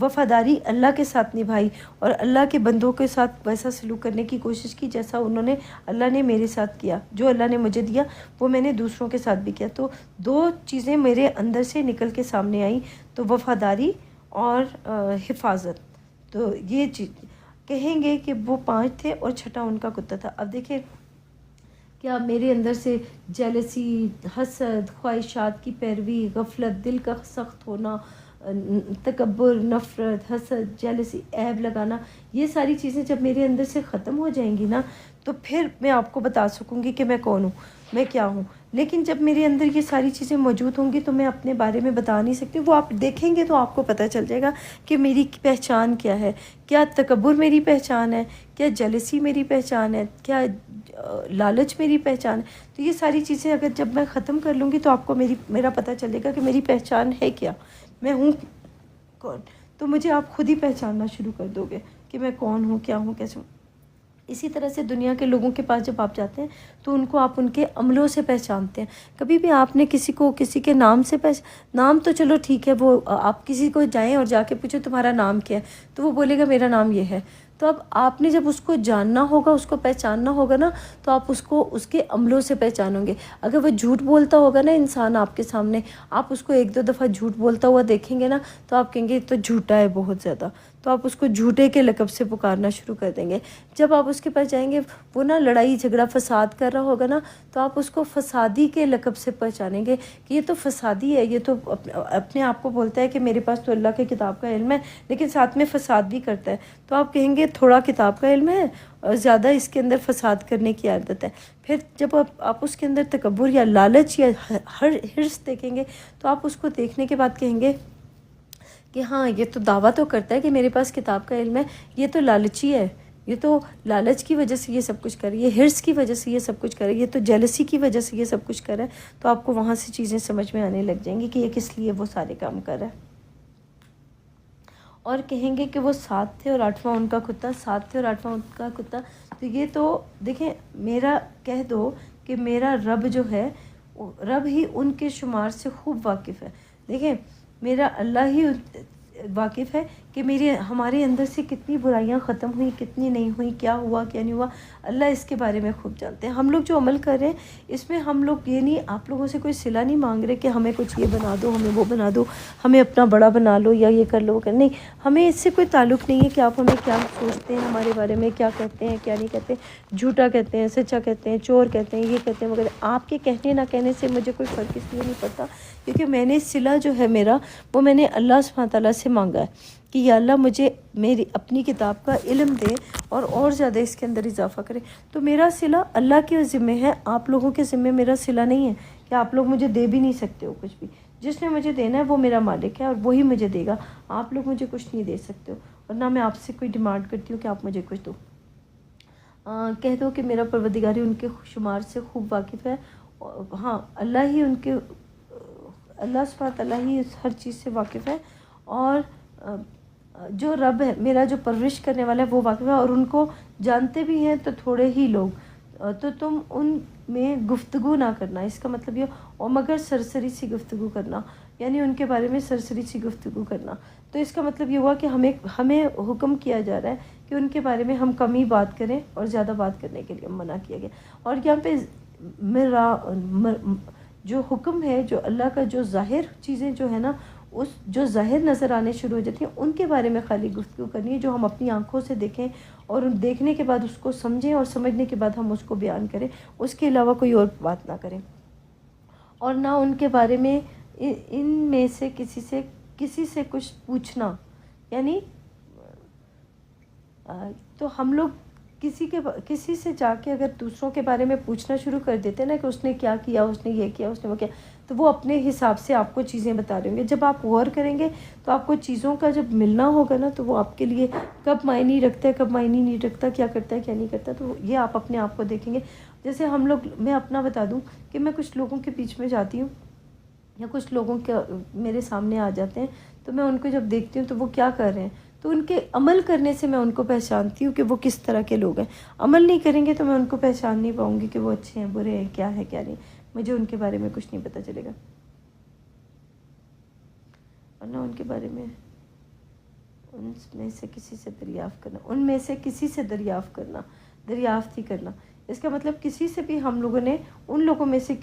وفاداری اللہ کے ساتھ نبھائی، اور اللہ کے بندوں کے ساتھ ویسا سلوک کرنے کی کوشش کی جیسا اللہ نے میرے ساتھ کیا. جو اللہ نے مجھے دیا وہ میں نے دوسروں کے ساتھ بھی کیا. تو دو چیزیں میرے اندر سے نکل کے سامنے آئیں، تو وفاداری اور حفاظت. تو یہ چیز کہیں گے کہ وہ 5 تھے اور چھٹا ان کا کتا تھا. اب دیکھیں کیا میرے اندر سے جیلسی، حسد، خواہشات کی پیروی، غفلت، دل کا سخت ہونا، تکبر، نفرت، حسد، جیلسی، عیب لگانا، یہ ساری چیزیں جب میرے اندر سے ختم ہو جائیں گی نا، تو پھر میں آپ کو بتا سکوں گی کہ میں کون ہوں، میں کیا ہوں. لیکن جب میرے اندر یہ ساری چیزیں موجود ہوں گی تو میں اپنے بارے میں بتا نہیں سکتی. وہ آپ دیکھیں گے تو آپ کو پتہ چل جائے گا کہ میری پہچان کیا ہے. کیا تکبر میری پہچان ہے؟ کیا جیلسی میری پہچان ہے؟ کیا لالچ میری پہچان ہے؟ تو یہ ساری چیزیں اگر جب میں ختم کر لوں گی تو آپ کو میرا پتہ چلے گا کہ میری پہچان ہے کیا، میں ہوں کون. تو مجھے آپ خود ہی پہچاننا شروع کر دو گے کہ میں کون ہوں، کیا ہوں، کیسے ہوں. اسی طرح سے دنیا کے لوگوں کے پاس جب آپ جاتے ہیں تو ان کو آپ ان کے عملوں سے پہچانتے ہیں. کبھی بھی آپ نے کسی کے نام سے نام تو چلو ٹھیک ہے، وہ آپ کسی کو جائیں اور جا کے پوچھیں تمہارا نام کیا ہے تو وہ بولے گا میرا نام یہ ہے. تو اب آپ نے جب اس کو جاننا ہوگا، اس کو پہچاننا ہوگا نا، تو آپ اس کو اس کے عملوں سے پہچانو گے. اگر وہ جھوٹ بولتا ہوگا نا انسان آپ کے سامنے، آپ اس کو 1-2 دفعہ جھوٹ بولتا ہوا دیکھیں گے نا، تو آپ کہیں گے تو جھوٹا ہے بہت زیادہ. تو آپ اس کو جھوٹے کے لقب سے پکارنا شروع کر دیں گے. جب آپ اس کے پاس جائیں گے، وہ نا لڑائی جھگڑا فساد کر رہا ہوگا نا، تو آپ اس کو فسادی کے لقب سے پہچانیں گے کہ یہ تو فسادی ہے، یہ تو اپنے آپ کو بولتا ہے کہ میرے پاس تو اللہ کی کتاب کا علم ہے، لیکن ساتھ میں فساد بھی کرتا ہے. تو آپ کہیں گے تھوڑا کتاب کا علم ہے اور زیادہ اس کے اندر فساد کرنے کی عادت ہے. پھر جب آپ اس کے اندر تکبر یا لالچ یا حرص دیکھیں گے، تو آپ اس کو دیکھنے کے بعد کہیں گے کہ ہاں یہ تو دعویٰ تو کرتا ہے کہ میرے پاس کتاب کا علم ہے، یہ تو لالچی ہے، یہ تو لالچ کی وجہ سے یہ سب کچھ کر رہی ہے، یہ حرص کی وجہ سے یہ سب کچھ کر رہی ہے، یہ تو جیلسی کی وجہ سے یہ سب کچھ کر رہا ہے. تو آپ کو وہاں سے چیزیں سمجھ میں آنے لگ جائیں گی کہ یہ کس لیے وہ سارے کام کر رہا ہے. اور کہیں گے کہ وہ 7 تھے اور 8واں ان کا کتا، 7 تھے اور 8واں ان کا کتا. تو یہ تو دیکھیں، میرا کہہ دو کہ میرا رب جو ہے، رب ہی ان کے شمار سے خوب واقف ہے. دیکھیں میرا اللہ ہی واقف ہے کہ ہمارے اندر سے کتنی برائیاں ختم ہوئیں، کتنی نہیں ہوئیں، کیا ہوا کیا نہیں ہوا، اللہ اس کے بارے میں خوب جانتے ہیں. ہم لوگ جو عمل کر رہے ہیں اس میں ہم لوگ یہ نہیں، آپ لوگوں سے کوئی صلہ نہیں مانگ رہے کہ ہمیں کچھ یہ بنا دو، ہمیں وہ بنا دو، ہمیں اپنا بڑا بنا لو، یا یہ کر لو نہیں. ہمیں اس سے کوئی تعلق نہیں ہے کہ آپ ہمیں کیا سوچتے ہیں، ہمارے بارے میں کیا کہتے ہیں کیا نہیں کہتے، جھوٹا کہتے ہیں، سچا کہتے ہیں، چور کہتے ہیں، یہ کہتے ہیں وغیرہ. آپ کے کہنے نہ کہنے سے مجھے کوئی فرق اس لیے نہیں پڑتا کیونکہ میں نے صلہ جو ہے میرا، وہ میں نے اللہ سبحانہ تعالیٰ سے مانگا ہے کہ یا اللہ مجھے میری اپنی کتاب کا علم دے اور زیادہ اس کے اندر اضافہ کرے. تو میرا صلہ اللہ کے ذمہ ہے، آپ لوگوں کے ذمہ میرا صلہ نہیں ہے کہ آپ لوگ مجھے دے بھی نہیں سکتے ہو کچھ بھی. جس نے مجھے دینا ہے وہ میرا مالک ہے اور وہی مجھے دے گا. آپ لوگ مجھے کچھ نہیں دے سکتے ہو، اور نہ میں آپ سے کوئی ڈیمانڈ کرتی ہوں کہ آپ مجھے کچھ دو. کہہ دو کہ میرا پروردگار ان کے شمار سے خوب واقف ہے. ہاں اللہ ہی اللہ سبحانہ تعالیٰ ہی ہر چیز سے واقف ہے، اور جو رب ہے میرا، جو پرورش کرنے والا ہے، وہ واقف ہے. اور ان کو جانتے بھی ہیں تو تھوڑے ہی لوگ. تو تم ان میں گفتگو نہ کرنا، اس کا مطلب یہ، اور مگر سرسری سی گفتگو کرنا، یعنی ان کے بارے میں سرسری سی گفتگو کرنا. تو اس کا مطلب یہ ہوا کہ ہمیں حکم کیا جا رہا ہے کہ ان کے بارے میں ہم کم ہی بات کریں اور زیادہ بات کرنے کے لیے منع کیا گیا. اور یہاں پہ جو حکم ہے، جو اللہ کا، جو ظاہر چیزیں جو ہے نا، جو ظاہر نظر آنے شروع ہو جاتی ہیں، ان کے بارے میں خالی گفتگو کرنی ہے، جو ہم اپنی آنکھوں سے دیکھیں اور دیکھنے کے بعد اس کو سمجھیں اور سمجھنے کے بعد ہم اس کو بیان کریں. اس کے علاوہ کوئی اور بات نہ کریں. اور نہ ان کے بارے میں ان میں سے کسی سے کچھ پوچھنا. یعنی تو ہم لوگ کسی سے جا کے اگر دوسروں کے بارے میں پوچھنا شروع کر دیتے ہیں نا کہ اس نے کیا کیا، اس نے یہ کیا، اس نے وہ کیا، تو وہ اپنے حساب سے آپ کو چیزیں بتا رہے ہوں گے. جب آپ غور کریں گے تو آپ کو چیزوں کا جب ملنا ہوگا نا، تو وہ آپ کے لیے کب معنی رکھتا ہے، کب معنی نہیں رکھتا، کیا کرتا ہے کیا نہیں کرتا. تو یہ آپ اپنے آپ کو دیکھیں گے. جیسے میں اپنا بتا دوں کہ میں کچھ لوگوں کے بیچ میں جاتی ہوں یا کچھ لوگوں کے میرے سامنے آ جاتے ہیں، تو میں ان کو جب دیکھتی ہوں تو وہ کیا کر رہے ہیں، تو ان کے عمل کرنے سے میں ان کو پہچانتی ہوں کہ وہ کس طرح کے لوگ ہیں. عمل نہیں کریں گے تو میں ان کو پہچان نہیں پاؤں گی کہ وہ اچھے ہیں برے ہیں کیا ہے کیا نہیں. مجھے ان کے بارے میں کچھ نہیں پتہ چلے گا، ورنہ ان کے بارے میں ان میں سے کسی سے دریافت کرنا، ان میں سے کسی سے دریافت کرنا، دریافت ہی کرنا، اس کا مطلب کسی سے بھی ہم لوگوں نے ان لوگوں میں سے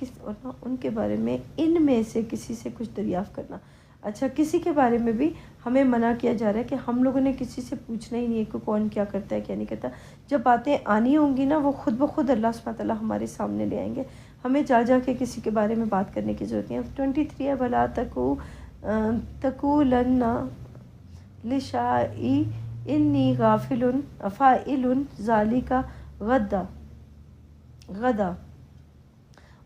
ان کے بارے میں ان میں سے کسی سے کچھ دریافت کرنا. اچھا، کسی کے بارے میں بھی ہمیں منع کیا جا رہا ہے کہ ہم لوگوں نے کسی سے پوچھنا ہی نہیں ہے کہ کون کیا کرتا ہے کیا نہیں کرتا. جب باتیں آنی ہوں گی نا وہ خود بخود اللہ سبحانہ تعالیٰ ہمارے سامنے لے آئیں گے. ہمیں جا کے کسی کے بارے میں بات کرنے کی ضرورت نہیں ہے. 23 ہے، وَلَا تَقُولَنَّ لِشَيْءٍ إِنِّي فَاعِلٌ ذَلِكَ غدا،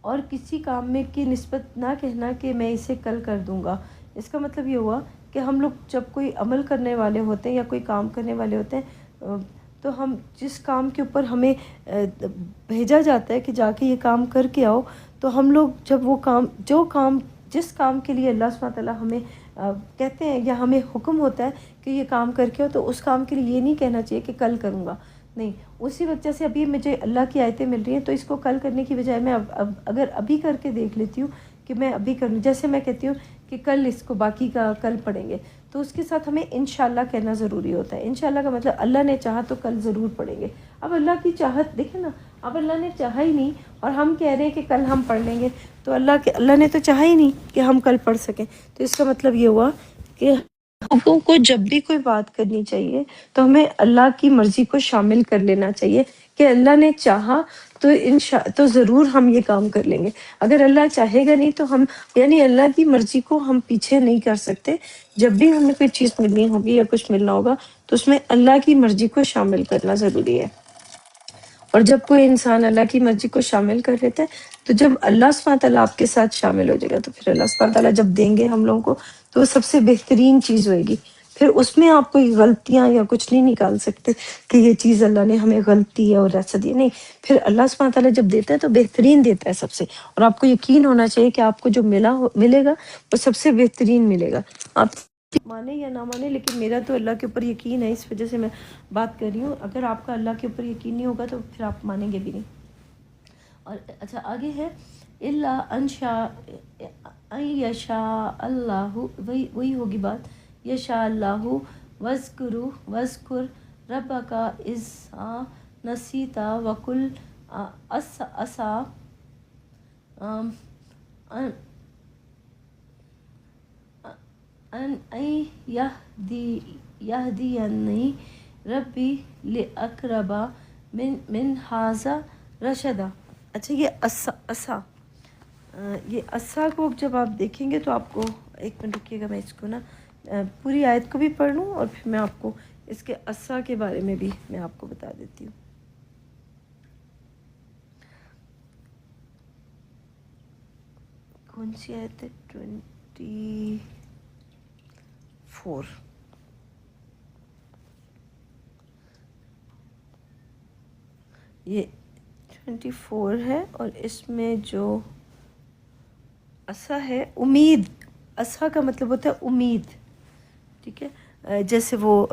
اور کسی کام میں کی نسبت نہ کہنا کہ میں اسے کل کر دوں گا. اس کا مطلب یہ ہوا کہ ہم لوگ جب کوئی عمل کرنے والے ہوتے ہیں یا کوئی کام کرنے والے ہوتے ہیں تو ہم جس کام کے اوپر ہمیں بھیجا جاتا ہے کہ جا کے یہ کام کر کے آؤ، تو ہم لوگ جب وہ کام جس کام کے لیے اللہ سبحانہ تعالیٰ ہمیں کہتے ہیں یا ہمیں حکم ہوتا ہے کہ یہ کام کر کے آؤ، تو اس کام کے لیے یہ نہیں کہنا چاہیے کہ کل کروں گا. نہیں، اسی وجہ سے ابھی مجھے اللہ کی آیتیں مل رہی ہیں تو اس کو کل کرنے کی بجائے میں اگر ابھی کر کے دیکھ لیتی ہوں کہ میں ابھی کر لوں. جیسے میں کہتی ہوں کہ کل اس کو باقی کا کل پڑھیں گے، تو اس کے ساتھ ہمیں انشاءاللہ کہنا ضروری ہوتا ہے. انشاءاللہ کا مطلب اللہ نے چاہا تو کل ضرور پڑھیں گے. اب اللہ کی چاہت دیکھیں نا، اب اللہ نے چاہا ہی نہیں اور ہم کہہ رہے ہیں کہ کل ہم پڑھ لیں گے، تو اللہ نے تو چاہا ہی نہیں کہ ہم کل پڑھ سکیں. تو اس کا مطلب یہ ہوا کہ لوگوں کو جب بھی کوئی بات کرنی چاہیے تو ہمیں اللہ کی مرضی کو شامل کر لینا چاہیے کہ اللہ نے چاہا تو ضرور ہم یہ کام کر لیں گے. اگر اللہ چاہے گا نہیں تو ہم یعنی اللہ کی مرضی کو ہم پیچھے نہیں کر سکتے. جب بھی ہمیں کوئی چیز ملنی ہوگی یا کچھ ملنا ہوگا تو اس میں اللہ کی مرضی کو شامل کرنا ضروری ہے. اور جب کوئی انسان اللہ کی مرضی کو شامل کر لیتا ہے تو جب اللہ سبحانہ تعالیٰ آپ کے ساتھ شامل ہو جائے گا تو پھر اللہ سبحانہ تعالیٰ جب دیں گے ہم لوگوں کو تو وہ سب سے بہترین چیز ہوئے گی. پھر اس میں آپ کوئی غلطیاں یا کچھ نہیں نکال سکتے کہ یہ چیز اللہ نے ہمیں غلطی ہے اور ایسا دیا. نہیں، پھر اللہ سبحانہ تعالیٰ جب دیتا ہے تو بہترین دیتا ہے سب سے. اور آپ کو یقین ہونا چاہیے کہ آپ کو جو ملے گا وہ سب سے بہترین ملے گا. آپ مانے یا نہ مانے، لیکن میرا تو اللہ کے اوپر یقین ہے، اس وجہ سے میں بات کر رہی ہوں. اگر آپ کا اللہ کے اوپر یقین نہیں ہوگا تو پھر آپ مانیں گے بھی نہیں. اور اچھا آگے ہے اللہ یشاء اللہ، وہی ہوگی بات، یشاء اللہ وذکر ربک اذا نسیت وقل عسیٰ ان یہدینی ربی لاقرب من ھذا رشدا. اچھا، یہ یہ عصا کو جب آپ دیکھیں گے تو آپ کو ایک منٹ رکیے گا، میں اس کو نا پوری آیت کو بھی پڑھ لوں اور پھر میں آپ کو اس کے عصا کے بارے میں بھی میں آپ کو بتا دیتی ہوں. کون سی آیت ہے؟ 24. یہ 24 ہے اور اس میں جو عصا ہے، امید. عصا کا مطلب ہوتا ہے امید، ٹھیک ہے. جیسے وہ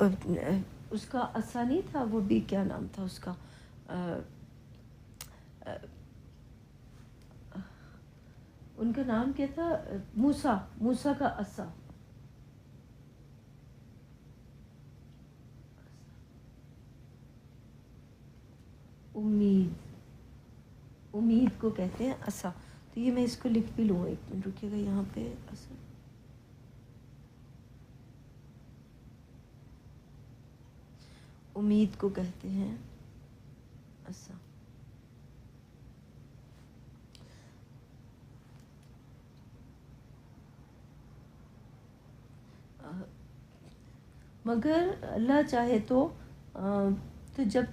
اس کا عصا نہیں تھا، وہ بھی کیا نام تھا اس کا، ان کا نام کیا تھا، موسیٰ کا عصا. امید کو کہتے ہیں عصا. تو یہ میں اس کو لکھ بھی لوں، ایک منٹ رکیے گا یہاں پہ. عصا امید کو کہتے ہیں عصا. مگر اللہ چاہے تو جب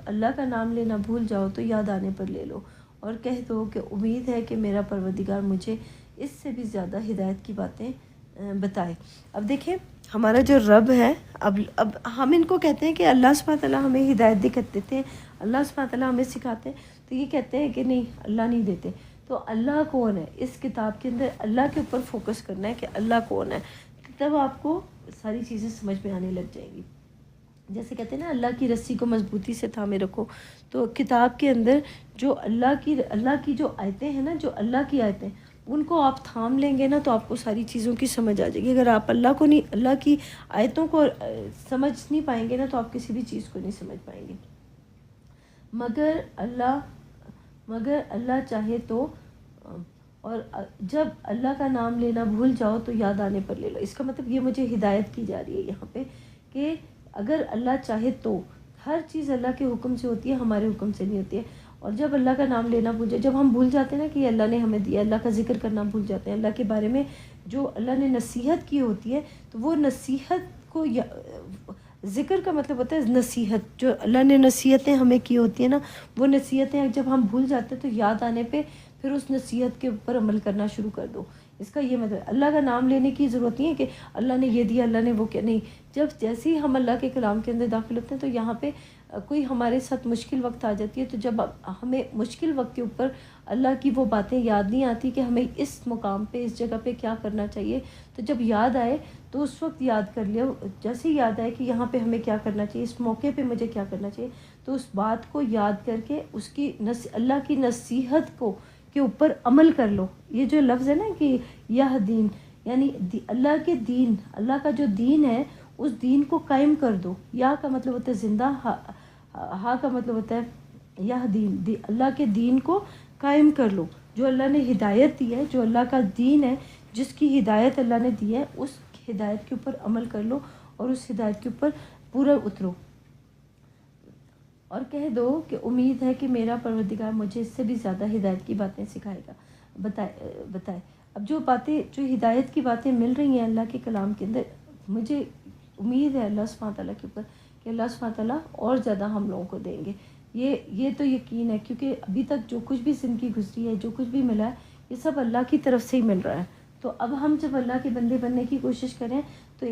اللہ کا نام لینا بھول جاؤ تو یاد آنے پر لے لو اور کہہ دو کہ امید ہے کہ میرا پروردگار مجھے اس سے بھی زیادہ ہدایت کی باتیں بتائے. اب دیکھیں ہمارا جو رب ہے، اب ہم ان کو کہتے ہیں کہ اللہ سبحانہ تعالیٰ ہمیں ہدایت دیتے ہیں، اللہ سبحانہ تعالیٰ ہمیں سکھاتے ہیں، تو یہ کہتے ہیں کہ نہیں اللہ نہیں دیتے. تو اللہ کون ہے؟ اس کتاب کے اندر اللہ کے اوپر فوکس کرنا ہے کہ اللہ کون ہے. تب آپ کو ساری چیزیں سمجھ میں آنے لگ جائیں گی. جیسے کہتے ہیں نا اللہ کی رسی کو مضبوطی سے تھامے رکھو. تو کتاب کے اندر جو اللہ کی جو آیتیں ہیں نا، جو اللہ کی آیتیں، ان کو آپ تھام لیں گے نا تو آپ کو ساری چیزوں کی سمجھ آ جائے گی. اگر آپ اللہ کی آیتوں کو سمجھ نہیں پائیں گے نا تو آپ کسی بھی چیز کو نہیں سمجھ پائیں گے. مگر اللہ چاہے تو، اور جب اللہ کا نام لینا بھول جاؤ تو یاد آنے پر لے لو. اس کا مطلب یہ مجھے ہدایت کی جا رہی ہے یہاں پہ کہ اگر اللہ چاہے تو ہر چیز اللہ کے حکم سے ہوتی ہے، ہمارے حکم سے نہیں ہوتی ہے. اور جب اللہ کا نام لینا بھول جائے، جب ہم بھول جاتے ہیں نا کہ یہ اللہ نے ہمیں دیا، اللہ کا ذکر کرنا بھول جاتے ہیں، اللہ کے بارے میں جو اللہ نے نصیحت کی ہوتی ہے، تو وہ نصیحت کو ذکر کا مطلب ہوتا ہے نصیحت. جو اللہ نے نصیحتیں ہمیں کی ہوتی ہیں نا، وہ نصیحتیں جب ہم بھول جاتے ہیں تو یاد آنے پہ پھر اس نصیحت کے اوپر عمل کرنا شروع کر دو. اس کا یہ مطلب اللہ کا نام لینے کی ضرورت نہیں ہے کہ اللہ نے یہ دیا، اللہ نے وہ کیا. نہیں، جب جیسے ہی ہم اللہ کے کلام کے اندر داخل ہوتے ہیں تو یہاں پہ کوئی ہمارے ساتھ مشکل وقت آ جاتی ہے، تو جب ہمیں مشکل وقت کے اوپر اللہ کی وہ باتیں یاد نہیں آتی کہ ہمیں اس مقام پہ، اس جگہ پہ کیا کرنا چاہیے، تو جب یاد آئے تو اس وقت یاد کر لیا. جیسے ہی یاد آئے کہ یہاں پہ ہمیں کیا کرنا چاہیے، اس موقع پہ مجھے کیا کرنا چاہیے، تو اس بات کو یاد کر کے اس کی اللہ کی نصیحت کو کے اوپر عمل کر لو. یہ جو لفظ ہے نا کہ یہ دین، یعنی اللہ کے دین، اللہ کا جو دین ہے اس دین کو قائم کر دو. یا کا مطلب ہوتا ہے زندہ، ہا کا مطلب ہوتا ہے یہ دین، اللہ کے دین کو قائم کر لو. جو اللہ نے ہدایت دی ہے، جو اللہ کا دین ہے، جس کی ہدایت اللہ نے دی ہے، اس ہدایت کے اوپر عمل کر لو اور اس ہدایت کے اوپر پورا اترو. اور کہہ دو کہ امید ہے کہ میرا پروردگار مجھے اس سے بھی زیادہ ہدایت کی باتیں سکھائے گا، بتائے. اب جو ہدایت کی باتیں مل رہی ہیں اللہ کے کلام کے اندر، مجھے امید ہے اللہ سبحانہ تعالیٰ کے اوپر کہ اللہ سبحانہ تعالیٰ اور زیادہ ہم لوگوں کو دیں گے. یہ تو یقین ہے، کیونکہ ابھی تک جو کچھ بھی زندگی گزری ہے، جو کچھ بھی ملا ہے، یہ سب اللہ کی طرف سے ہی مل رہا ہے. تو اب ہم جب اللہ کے بندے بننے کی کوشش کریں تو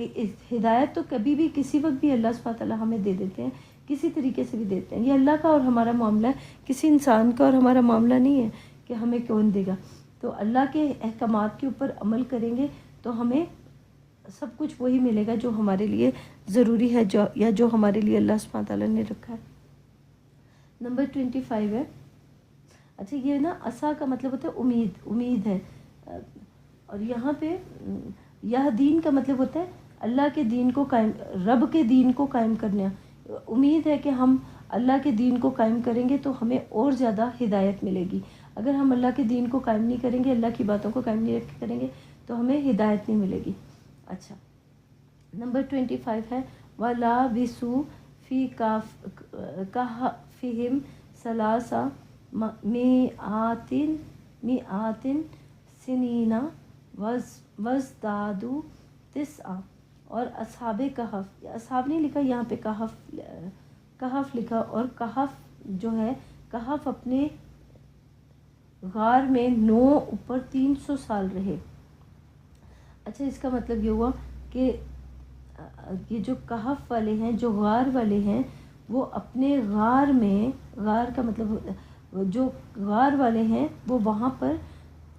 ہدایت تو کبھی بھی کسی وقت بھی اللہ سبحانہ تعالیٰ ہمیں دے دیتے ہیں، کسی طریقے سے بھی دیتے ہیں. یہ اللہ کا اور ہمارا معاملہ ہے، کسی انسان کا اور ہمارا معاملہ نہیں ہے کہ ہمیں کون دے گا. تو اللہ کے احکامات کے اوپر عمل کریں گے تو ہمیں سب کچھ وہی ملے گا جو ہمارے لیے ضروری ہے، جو ہمارے لیے اللہ سبحانہ تعالیٰ نے رکھا ہے. نمبر 25 ہے. اچھا، یہ نا عصا کا مطلب ہوتا ہے امید ہے. اور یہاں پہ یہ دین کا مطلب ہوتا ہے اللہ کے دین کو قائم، رب کے دین کو قائم کرنا. امید ہے کہ ہم اللہ کے دین کو قائم کریں گے تو ہمیں اور زیادہ ہدایت ملے گی. اگر ہم اللہ کے دین کو قائم نہیں کریں گے، اللہ کی باتوں کو قائم نہیں کریں گے تو ہمیں ہدایت نہیں ملے گی. اچھا، نمبر 25 ہے وَلَا بِسُوا فِي كَهْفِهِمْ ثَلَاثَ مِئَاتٍ سِنِينَ وَازْدَادُوا تِسْعًا. اور اصحاب کہف، اصحاب نہیں لکھا یہاں پہ، کہف لکھا. اور کہف جو ہے، کہف اپنے غار میں 9 اوپر 300 سال رہے. اچھا، اس کا مطلب یہ ہوا کہ یہ جو کہف والے ہیں، جو غار والے ہیں، وہ اپنے غار میں، غار کا مطلب جو غار والے ہیں وہ وہاں پر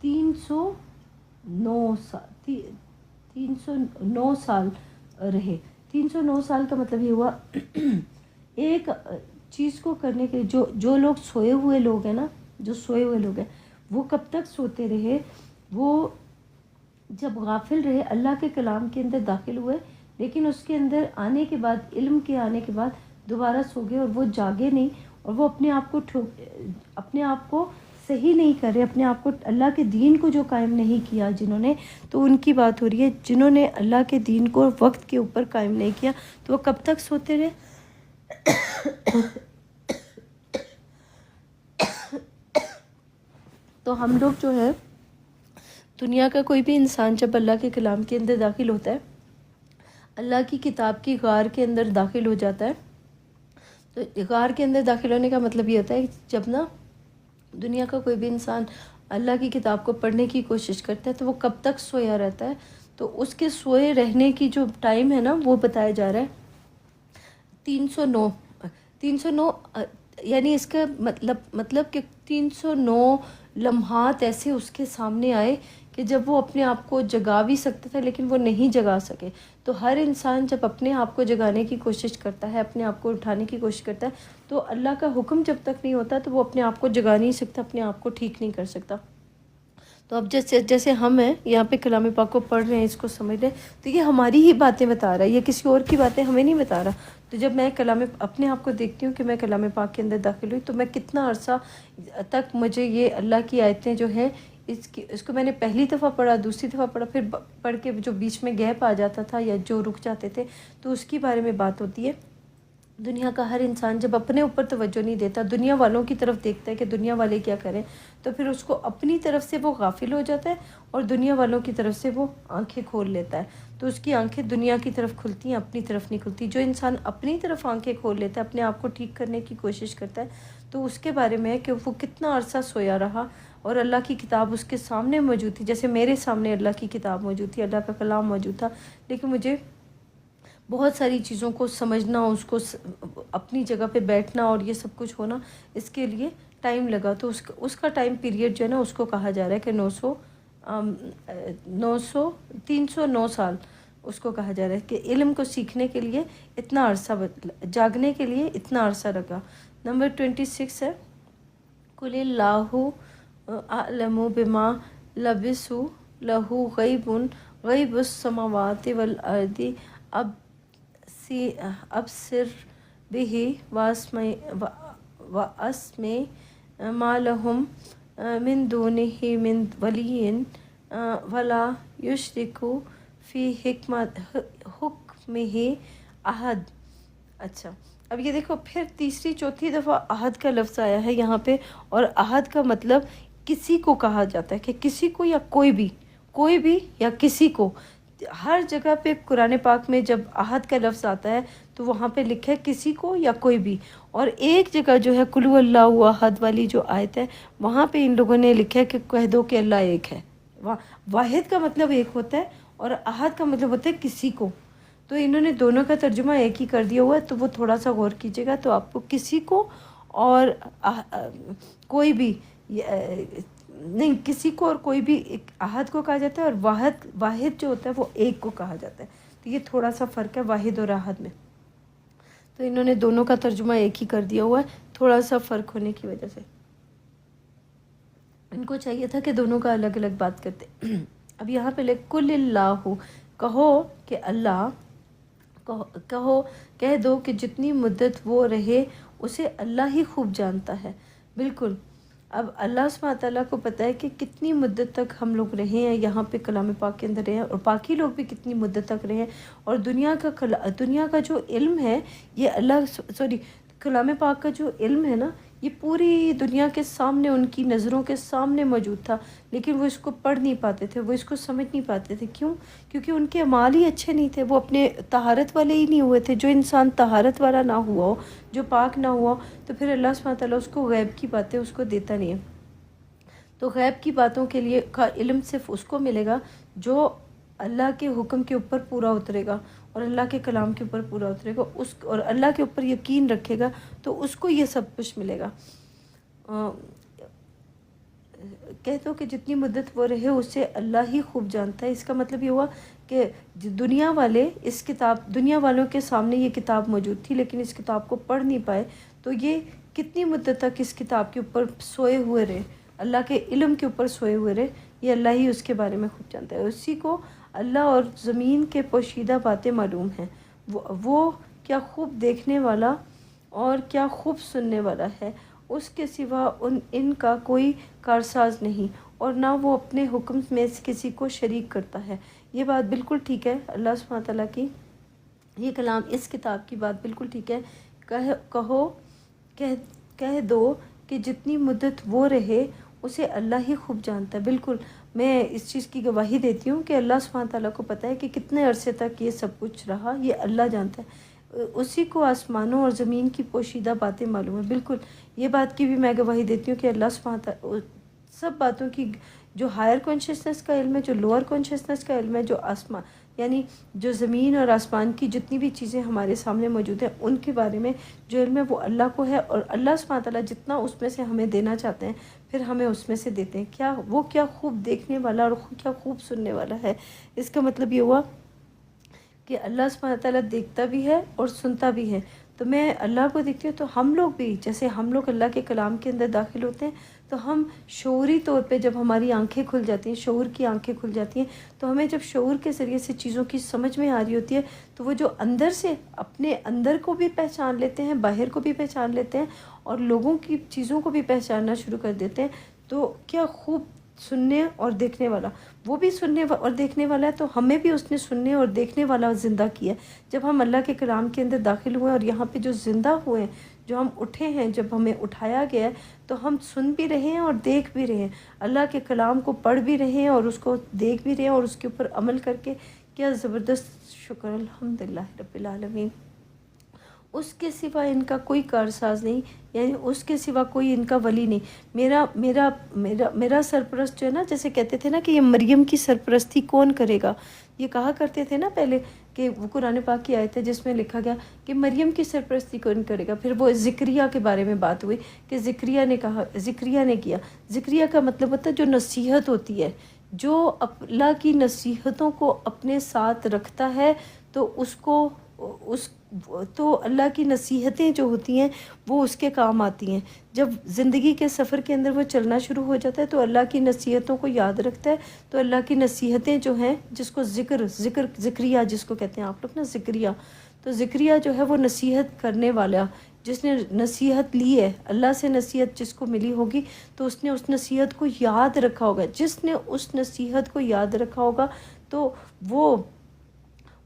309 سال رہے. 309 سال کا مطلب یہ ہوا ایک چیز کو کرنے کے جو لوگ سوئے ہوئے لوگ ہیں نا، جو سوئے ہوئے لوگ ہیں، وہ کب تک سوتے رہے؟ وہ جب غافل رہے، اللہ کے کلام کے اندر داخل ہوئے، لیکن اس کے اندر آنے کے بعد، علم کے آنے کے بعد دوبارہ سو گئے اور وہ جاگے نہیں، اور وہ اپنے آپ کو صحیح نہیں کر رہے، اپنے آپ کو اللہ کے دین کو جو قائم نہیں کیا جنہوں نے. تو ان کی بات ہو رہی ہے جنہوں نے اللہ کے دین کو وقت کے اوپر قائم نہیں کیا، تو وہ کب تک سوتے رہے؟ تو ہم لوگ جو ہے، دنیا کا کوئی بھی انسان جب اللہ کے کلام کے اندر داخل ہوتا ہے، اللہ کی کتاب کی غار کے اندر داخل ہو جاتا ہے. تو غار کے اندر داخل ہونے کا مطلب یہ ہوتا ہے کہ جب نا دنیا کا کوئی بھی انسان اللہ کی کتاب کو پڑھنے کی کوشش کرتا ہے تو وہ کب تک سویا رہتا ہے. تو اس کے سوئے رہنے کی جو ٹائم ہے نا، وہ بتایا جا رہا ہے 309. یعنی اس کا مطلب کہ 309 لمحات ایسے اس کے سامنے آئے کہ جب وہ اپنے آپ کو جگا بھی سکتا تھا لیکن وہ نہیں جگا سکے. تو ہر انسان جب اپنے آپ کو جگانے کی کوشش کرتا ہے، اپنے آپ کو اٹھانے کی کوشش کرتا ہے، تو اللہ کا حکم جب تک نہیں ہوتا تو وہ اپنے آپ کو جگا نہیں سکتا، اپنے آپ کو ٹھیک نہیں کر سکتا. تو اب جیسے ہم ہیں یہاں پہ کلام پاک کو پڑھ رہے ہیں، اس کو سمجھ رہے ہیں، تو یہ ہماری ہی باتیں بتا رہا ہے، یہ کسی اور کی باتیں ہمیں نہیں بتا رہا. تو جب میں اپنے آپ کو دیکھتی ہوں کہ میں کلام پاک کے اندر داخل ہوئی، تو میں کتنا عرصہ تک مجھے یہ اللہ کی آیتیں جو ہیں اس کو میں نے پہلی دفعہ پڑھا، دوسری دفعہ پڑھا، پھر پڑھ کے جو بیچ میں گیپ آ جاتا تھا یا جو رک جاتے تھے، تو اس کے بارے میں بات ہوتی ہے. دنیا کا ہر انسان جب اپنے اوپر توجہ نہیں دیتا، دنیا والوں کی طرف دیکھتا ہے کہ دنیا والے کیا کریں، تو پھر اس کو اپنی طرف سے وہ غافل ہو جاتا ہے اور دنیا والوں کی طرف سے وہ آنکھیں کھول لیتا ہے. تو اس کی آنکھیں دنیا کی طرف کھلتی ہیں، اپنی طرف نہیں کھلتی. جو انسان اپنی طرف آنکھیں کھول لیتا ہے، اپنے آپ کو ٹھیک کرنے کی کوشش کرتا ہے، تو اس کے بارے میں ہے کہ وہ کتنا عرصہ سویا رہا اور اللہ کی کتاب اس کے سامنے موجود تھی. جیسے میرے سامنے اللہ کی کتاب موجود تھی، اللہ کا کلام موجود تھا، لیکن مجھے بہت ساری چیزوں کو سمجھنا، اس کو اپنی جگہ پہ بیٹھنا اور یہ سب کچھ ہونا، اس کے لیے ٹائم لگا. تو اس کا ٹائم پیریڈ جو ہے نا، اس کو کہا جا رہا ہے کہ 309 سال اس کو کہا جا رہا ہے کہ علم کو سیکھنے کے لیے اتنا عرصہ، جاگنے کے لیے اتنا عرصہ لگا. نمبر 26 ہے قُلِ اللّٰهُ أَعْلَمُ بِمَا لَبِثُوا لَهُ غَيْبُ السَّمَاوَاتِ وَالْأَرْضِ أَبْصِرْ بِهِ وَأَسْمِعْ مَا لَهُم مِّن دُونِهِ مِّن وَلِيٍّ وَلَا يُشْرِكُ فِي حُکْمِهِ أَحَدٌ. اچھا، اب یہ دیکھو پھر تیسری چوتھی دفعہ عہد کا لفظ آیا ہے یہاں پہ، اور عہد کا مطلب کسی کو کہا جاتا ہے، کہ کسی کو یا کوئی بھی یا کسی کو. ہر جگہ پہ قرآن پاک میں جب عہد کا لفظ آتا ہے تو وہاں پہ لکھا ہے کسی کو یا کوئی بھی. اور ایک جگہ جو ہے قُلْ هُوَ اللّٰهُ احد والی جو آیت ہے، وہاں پہ ان لوگوں نے لکھا ہے کہ کہہ دو کہ اللہ ایک ہے. واحد کا مطلب ایک ہوتا ہے اور احد کا مطلب ہوتا ہے کسی کو. تو انہوں نے دونوں کا ترجمہ ایک ہی کر دیا ہوا ہے، تو وہ تھوڑا سا غور کیجیے گا تو آپ کو کسی کو اور کوئی بھی نہیں، کسی کو اور کوئی بھی ایک عہد کو کہا جاتا ہے، اور واحد جو ہوتا ہے وہ ایک کو کہا جاتا ہے. تو یہ تھوڑا سا فرق ہے واحد اور عہد میں. تو انہوں نے دونوں کا ترجمہ ایک ہی کر دیا ہوا ہے، تھوڑا سا فرق ہونے کی وجہ سے. ان کو چاہیے تھا کہ دونوں کا الگ الگ بات کرتے. اب یہاں پہ قُلِ اللّٰهُ، کہو کہ اللہ، کہہ دو کہ جتنی مدت وہ رہے اسے اللہ ہی خوب جانتا ہے. بالکل. اب اللہ سبحانہ تعالیٰ کو پتہ ہے کہ کتنی مدت تک ہم لوگ رہے ہیں یہاں پہ کلام پاک کے اندر رہے ہیں، اور باقی لوگ بھی کتنی مدت تک رہے ہیں. اور دنیا کا جو علم ہے، یہ کلام پاک کا جو علم ہے نا، یہ پوری دنیا کے سامنے، ان کی نظروں کے سامنے موجود تھا، لیکن وہ اس کو پڑھ نہیں پاتے تھے، وہ اس کو سمجھ نہیں پاتے تھے. کیوں؟ کیونکہ ان کے اعمال ہی اچھے نہیں تھے، وہ اپنے طہارت والے ہی نہیں ہوئے تھے. جو انسان طہارت والا نہ ہوا ہو، جو پاک نہ ہوا ہو، تو پھر اللہ سبحانہ تعالیٰ اس کو غیب کی باتیں اس کو دیتا نہیں ہے. تو غیب کی باتوں کے لیے کا علم صرف اس کو ملے گا جو اللہ کے حکم کے اوپر پورا اترے گا اور اللہ کے کلام کے اوپر پورا اترے گا، اور اللہ کے اوپر یقین رکھے گا، تو اس کو یہ سب کچھ ملے گا. کہہ دو کہ جتنی مدت وہ رہے اسے اللہ ہی خوب جانتا ہے. اس کا مطلب یہ ہوا کہ دنیا والوں کے سامنے یہ کتاب موجود تھی، لیکن اس کتاب کو پڑھ نہیں پائے. تو یہ کتنی مدت تک اس کتاب کے اوپر سوئے ہوئے رہے، اللہ کے علم کے اوپر سوئے ہوئے رہے، یہ اللہ ہی اس کے بارے میں خوب جانتا ہے. اسی کو اللہ اور زمین کے پوشیدہ باتیں معلوم ہیں. وہ کیا خوب دیکھنے والا اور کیا خوب سننے والا ہے. اس کے سوا ان کا کوئی کارساز نہیں، اور نہ وہ اپنے حکم میں کسی کو شریک کرتا ہے. یہ بات بالکل ٹھیک ہے اللہ سبحانہ تعالیٰ کی، یہ کلام اس کتاب کی بات بالکل ٹھیک ہے. کہہ دو کہ جتنی مدت وہ رہے اسے اللہ ہی خوب جانتا ہے. بالکل، میں اس چیز کی گواہی دیتی ہوں کہ اللہ سبحانہ تعالیٰ کو پتہ ہے کہ کتنے عرصے تک یہ سب کچھ رہا، یہ اللہ جانتا ہے. اسی کو آسمانوں اور زمین کی پوشیدہ باتیں معلوم ہیں. بالکل، یہ بات کی بھی میں گواہی دیتی ہوں کہ اللہ سبحانہ تعالیٰ سب باتوں کی جو ہائر کانشیسنس کا علم ہے، جو لوور کانشیسنس کا علم ہے، جو آسمان یعنی جو زمین اور آسمان کی جتنی بھی چیزیں ہمارے سامنے موجود ہیں ان کے بارے میں جو علم ہے وہ اللہ کو ہے، اور اللہ سبحانہ تعالیٰ جتنا اس میں سے ہمیں دینا چاہتے ہیں پھر ہمیں اس میں سے دیتے ہیں۔ کیا خوب دیکھنے والا اور کیا خوب سننے والا ہے۔ اس کا مطلب یہ ہوا کہ اللہ سبحانہ تعالیٰ دیکھتا بھی ہے اور سنتا بھی ہے۔ تو میں اللہ کو دیکھتی ہوں، تو ہم لوگ بھی جیسے ہم لوگ اللہ کے کلام کے اندر داخل ہوتے ہیں تو ہم شعوری طور پہ جب ہماری آنکھیں کھل جاتی ہیں، شعور کی آنکھیں کھل جاتی ہیں، تو ہمیں جب شعور کے ذریعے سے چیزوں کی سمجھ میں آ رہی ہوتی ہے تو وہ جو اندر سے اپنے اندر کو بھی پہچان لیتے ہیں، باہر کو بھی پہچان لیتے ہیں اور لوگوں کی چیزوں کو بھی پہچاننا شروع کر دیتے ہیں۔ تو کیا خوب سننے اور دیکھنے والا، وہ بھی سننے اور دیکھنے والا ہے، تو ہمیں بھی اس نے سننے اور دیکھنے والا زندہ کیا۔ جب ہم اللہ کے کلام کے اندر داخل ہوئے اور یہاں پہ جو زندہ ہوئے ہیں، جو ہم اٹھے ہیں، جب ہمیں اٹھایا گیا ہے تو ہم سن بھی رہے ہیں اور دیکھ بھی رہے ہیں، اللہ کے کلام کو پڑھ بھی رہے ہیں اور اس کو دیکھ بھی رہے ہیں اور اس کے اوپر عمل کر کے کیا زبردست شکر الحمدللہ رب العالمین۔ اس کے سوا ان کا کوئی کارساز نہیں، یعنی اس کے سوا کوئی ان کا ولی نہیں۔ میرا سرپرست جو ہے نا، جیسے کہتے تھے نا کہ یہ مریم کی سرپرستی کون کرے گا، یہ کہا کرتے تھے نا پہلے کہ وہ قرآن پاک کی آیت ہے جس میں لکھا گیا کہ مریم کی سرپرستی کون کرے گا۔ پھر وہ زکریا کے بارے میں بات ہوئی کہ زکریا نے کیا۔ زکریا کا مطلب ہوتا ہے جو نصیحت ہوتی ہے، جو اللہ کی نصیحتوں کو اپنے ساتھ رکھتا ہے تو اللہ کی نصیحتیں جو ہوتی ہیں وہ اس کے کام آتی ہیں۔ جب زندگی کے سفر کے اندر وہ چلنا شروع ہو جاتا ہے تو اللہ کی نصیحتوں کو یاد رکھتا ہے، تو اللہ کی نصیحتیں جو ہیں جس کو ذکریہ جس کو کہتے ہیں آپ لوگ نا، ذکریہ، تو ذکریہ جو ہے وہ نصیحت کرنے والا، جس نے نصیحت لی ہے اللہ سے، نصیحت جس کو ملی ہوگی تو اس نے اس نصیحت کو یاد رکھا ہوگا۔ جس نے اس نصیحت کو یاد رکھا ہوگا تو وہ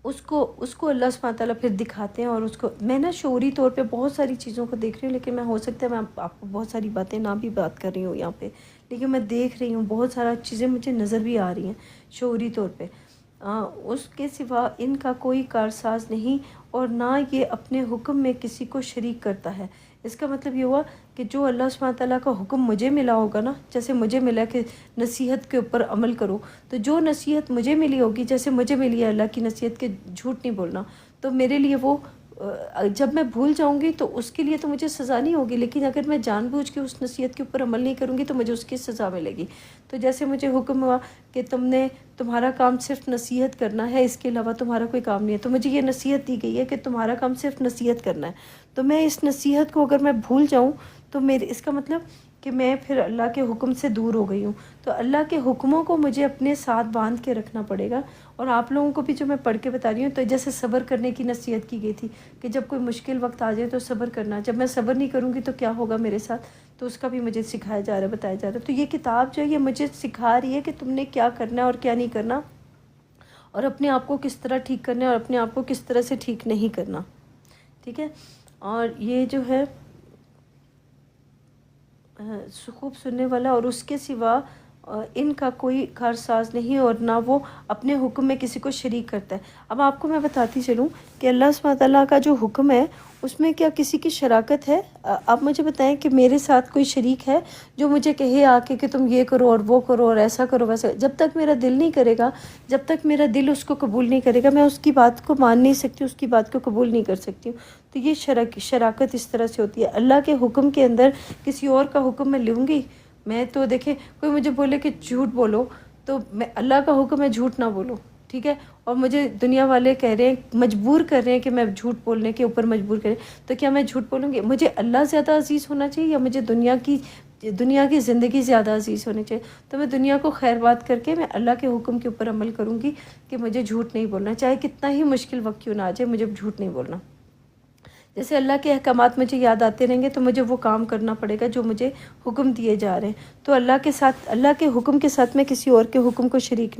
اس کو اللہ سبحانہ تعالیٰ پھر دکھاتے ہیں، اور اس کو میں نا شعوری طور پہ بہت ساری چیزوں کو دیکھ رہی ہوں، لیکن میں ہو سکتا ہے میں آپ کو بہت ساری باتیں نہ بھی بات کر رہی ہوں یہاں پہ، لیکن میں دیکھ رہی ہوں بہت سارا چیزیں مجھے نظر بھی آ رہی ہیں شعوری طور پہ۔ اس کے سوا ان کا کوئی کارساز نہیں، اور نہ یہ اپنے حکم میں کسی کو شریک کرتا ہے۔ اس کا مطلب یہ ہوا کہ جو اللہ سبحانہ تعالیٰ کا حکم مجھے ملا ہوگا نا، جیسے مجھے ملا کہ نصیحت کے اوپر عمل کرو، تو جو نصیحت مجھے ملی ہوگی، جیسے مجھے ملی ہے اللہ کی نصیحت کہ جھوٹ نہیں بولنا، تو میرے لیے وہ جب میں بھول جاؤں گی تو اس کے لیے تو مجھے سزا نہیں ہوگی، لیکن اگر میں جان بوجھ کے اس نصیحت کے اوپر عمل نہیں کروں گی تو مجھے اس کی سزا ملے گی۔ تو جیسے مجھے حکم ہوا کہ تمہارا کام صرف نصیحت کرنا ہے، اس کے علاوہ تمہارا کوئی کام نہیں ہے، تو مجھے یہ نصیحت دی گئی ہے کہ تمہارا کام صرف نصیحت کرنا ہے، تو میں اس نصیحت کو اگر میں بھول جاؤں تو اس کا مطلب کہ میں پھر اللہ کے حکم سے دور ہو گئی ہوں۔ تو اللہ کے حکموں کو مجھے اپنے ساتھ باندھ کے رکھنا پڑے گا، اور آپ لوگوں کو بھی جو میں پڑھ کے بتا رہی ہوں، تو جیسے صبر کرنے کی نصیحت کی گئی تھی کہ جب کوئی مشکل وقت آ جائے تو صبر کرنا، جب میں صبر نہیں کروں گی تو کیا ہوگا میرے ساتھ، تو اس کا بھی مجھے سکھایا جا رہا ہے، بتایا جا رہا ہے۔ تو یہ کتاب جو ہے یہ مجھے سکھا رہی ہے کہ تم نے کیا کرنا ہے اور کیا نہیں کرنا، اور اپنے آپ کو کس طرح ٹھیک کرنا ہے اور اپنے آپ کو کس طرح سے ٹھیک نہیں کرنا، ٹھیک ہے۔ اور یہ جو ہے خوب سننے والا، اور اس کے سوا ان کا کوئی کارساز نہیں، اور نہ وہ اپنے حکم میں کسی کو شریک کرتا ہے۔ اب آپ کو میں بتاتی چلوں کہ اللہ سبحانہ تعالیٰ کا جو حکم ہے اس میں کیا کسی کی شراکت ہے؟ آپ مجھے بتائیں کہ میرے ساتھ کوئی شریک ہے جو مجھے کہے آ کے کہ تم یہ کرو اور وہ کرو اور ایسا کرو ویسا؟ جب تک میرا دل نہیں کرے گا، جب تک میرا دل اس کو قبول نہیں کرے گا، میں اس کی بات کو مان نہیں سکتی، اس کی بات کو قبول نہیں کر سکتی ہوں۔ تو یہ شراکت اس طرح سے ہوتی ہے۔ اللہ کے حکم کے اندر کسی اور کا حکم میں لوں گی؟ میں تو دیکھیں کوئی مجھے بولے کہ جھوٹ بولو، تو میں اللہ کا حکم ہے جھوٹ نہ بولو، ٹھیک ہے، اور مجھے دنیا والے کہہ رہے ہیں، مجبور کر رہے ہیں کہ میں جھوٹ بولنے کے اوپر مجبور کریں، تو کیا میں جھوٹ بولوں گی؟ مجھے اللہ زیادہ عزیز ہونا چاہیے یا مجھے دنیا کی زندگی زیادہ عزیز ہونی چاہیے؟ تو میں دنیا کو خیر بات کر کے میں اللہ کے حکم کے اوپر عمل کروں گی کہ مجھے جھوٹ نہیں بولنا، چاہے کتنا ہی مشکل وقت کیوں نہ آ جائے، مجھے جھوٹ نہیں بولنا۔ جیسے اللہ کے احکامات مجھے یاد آتے رہیں گے تو مجھے وہ کام کرنا پڑے گا جو مجھے حکم دیے جا رہے ہیں۔ تو اللہ کے حکم کے ساتھ میں کسی اور کے حکم کو شریک نہیں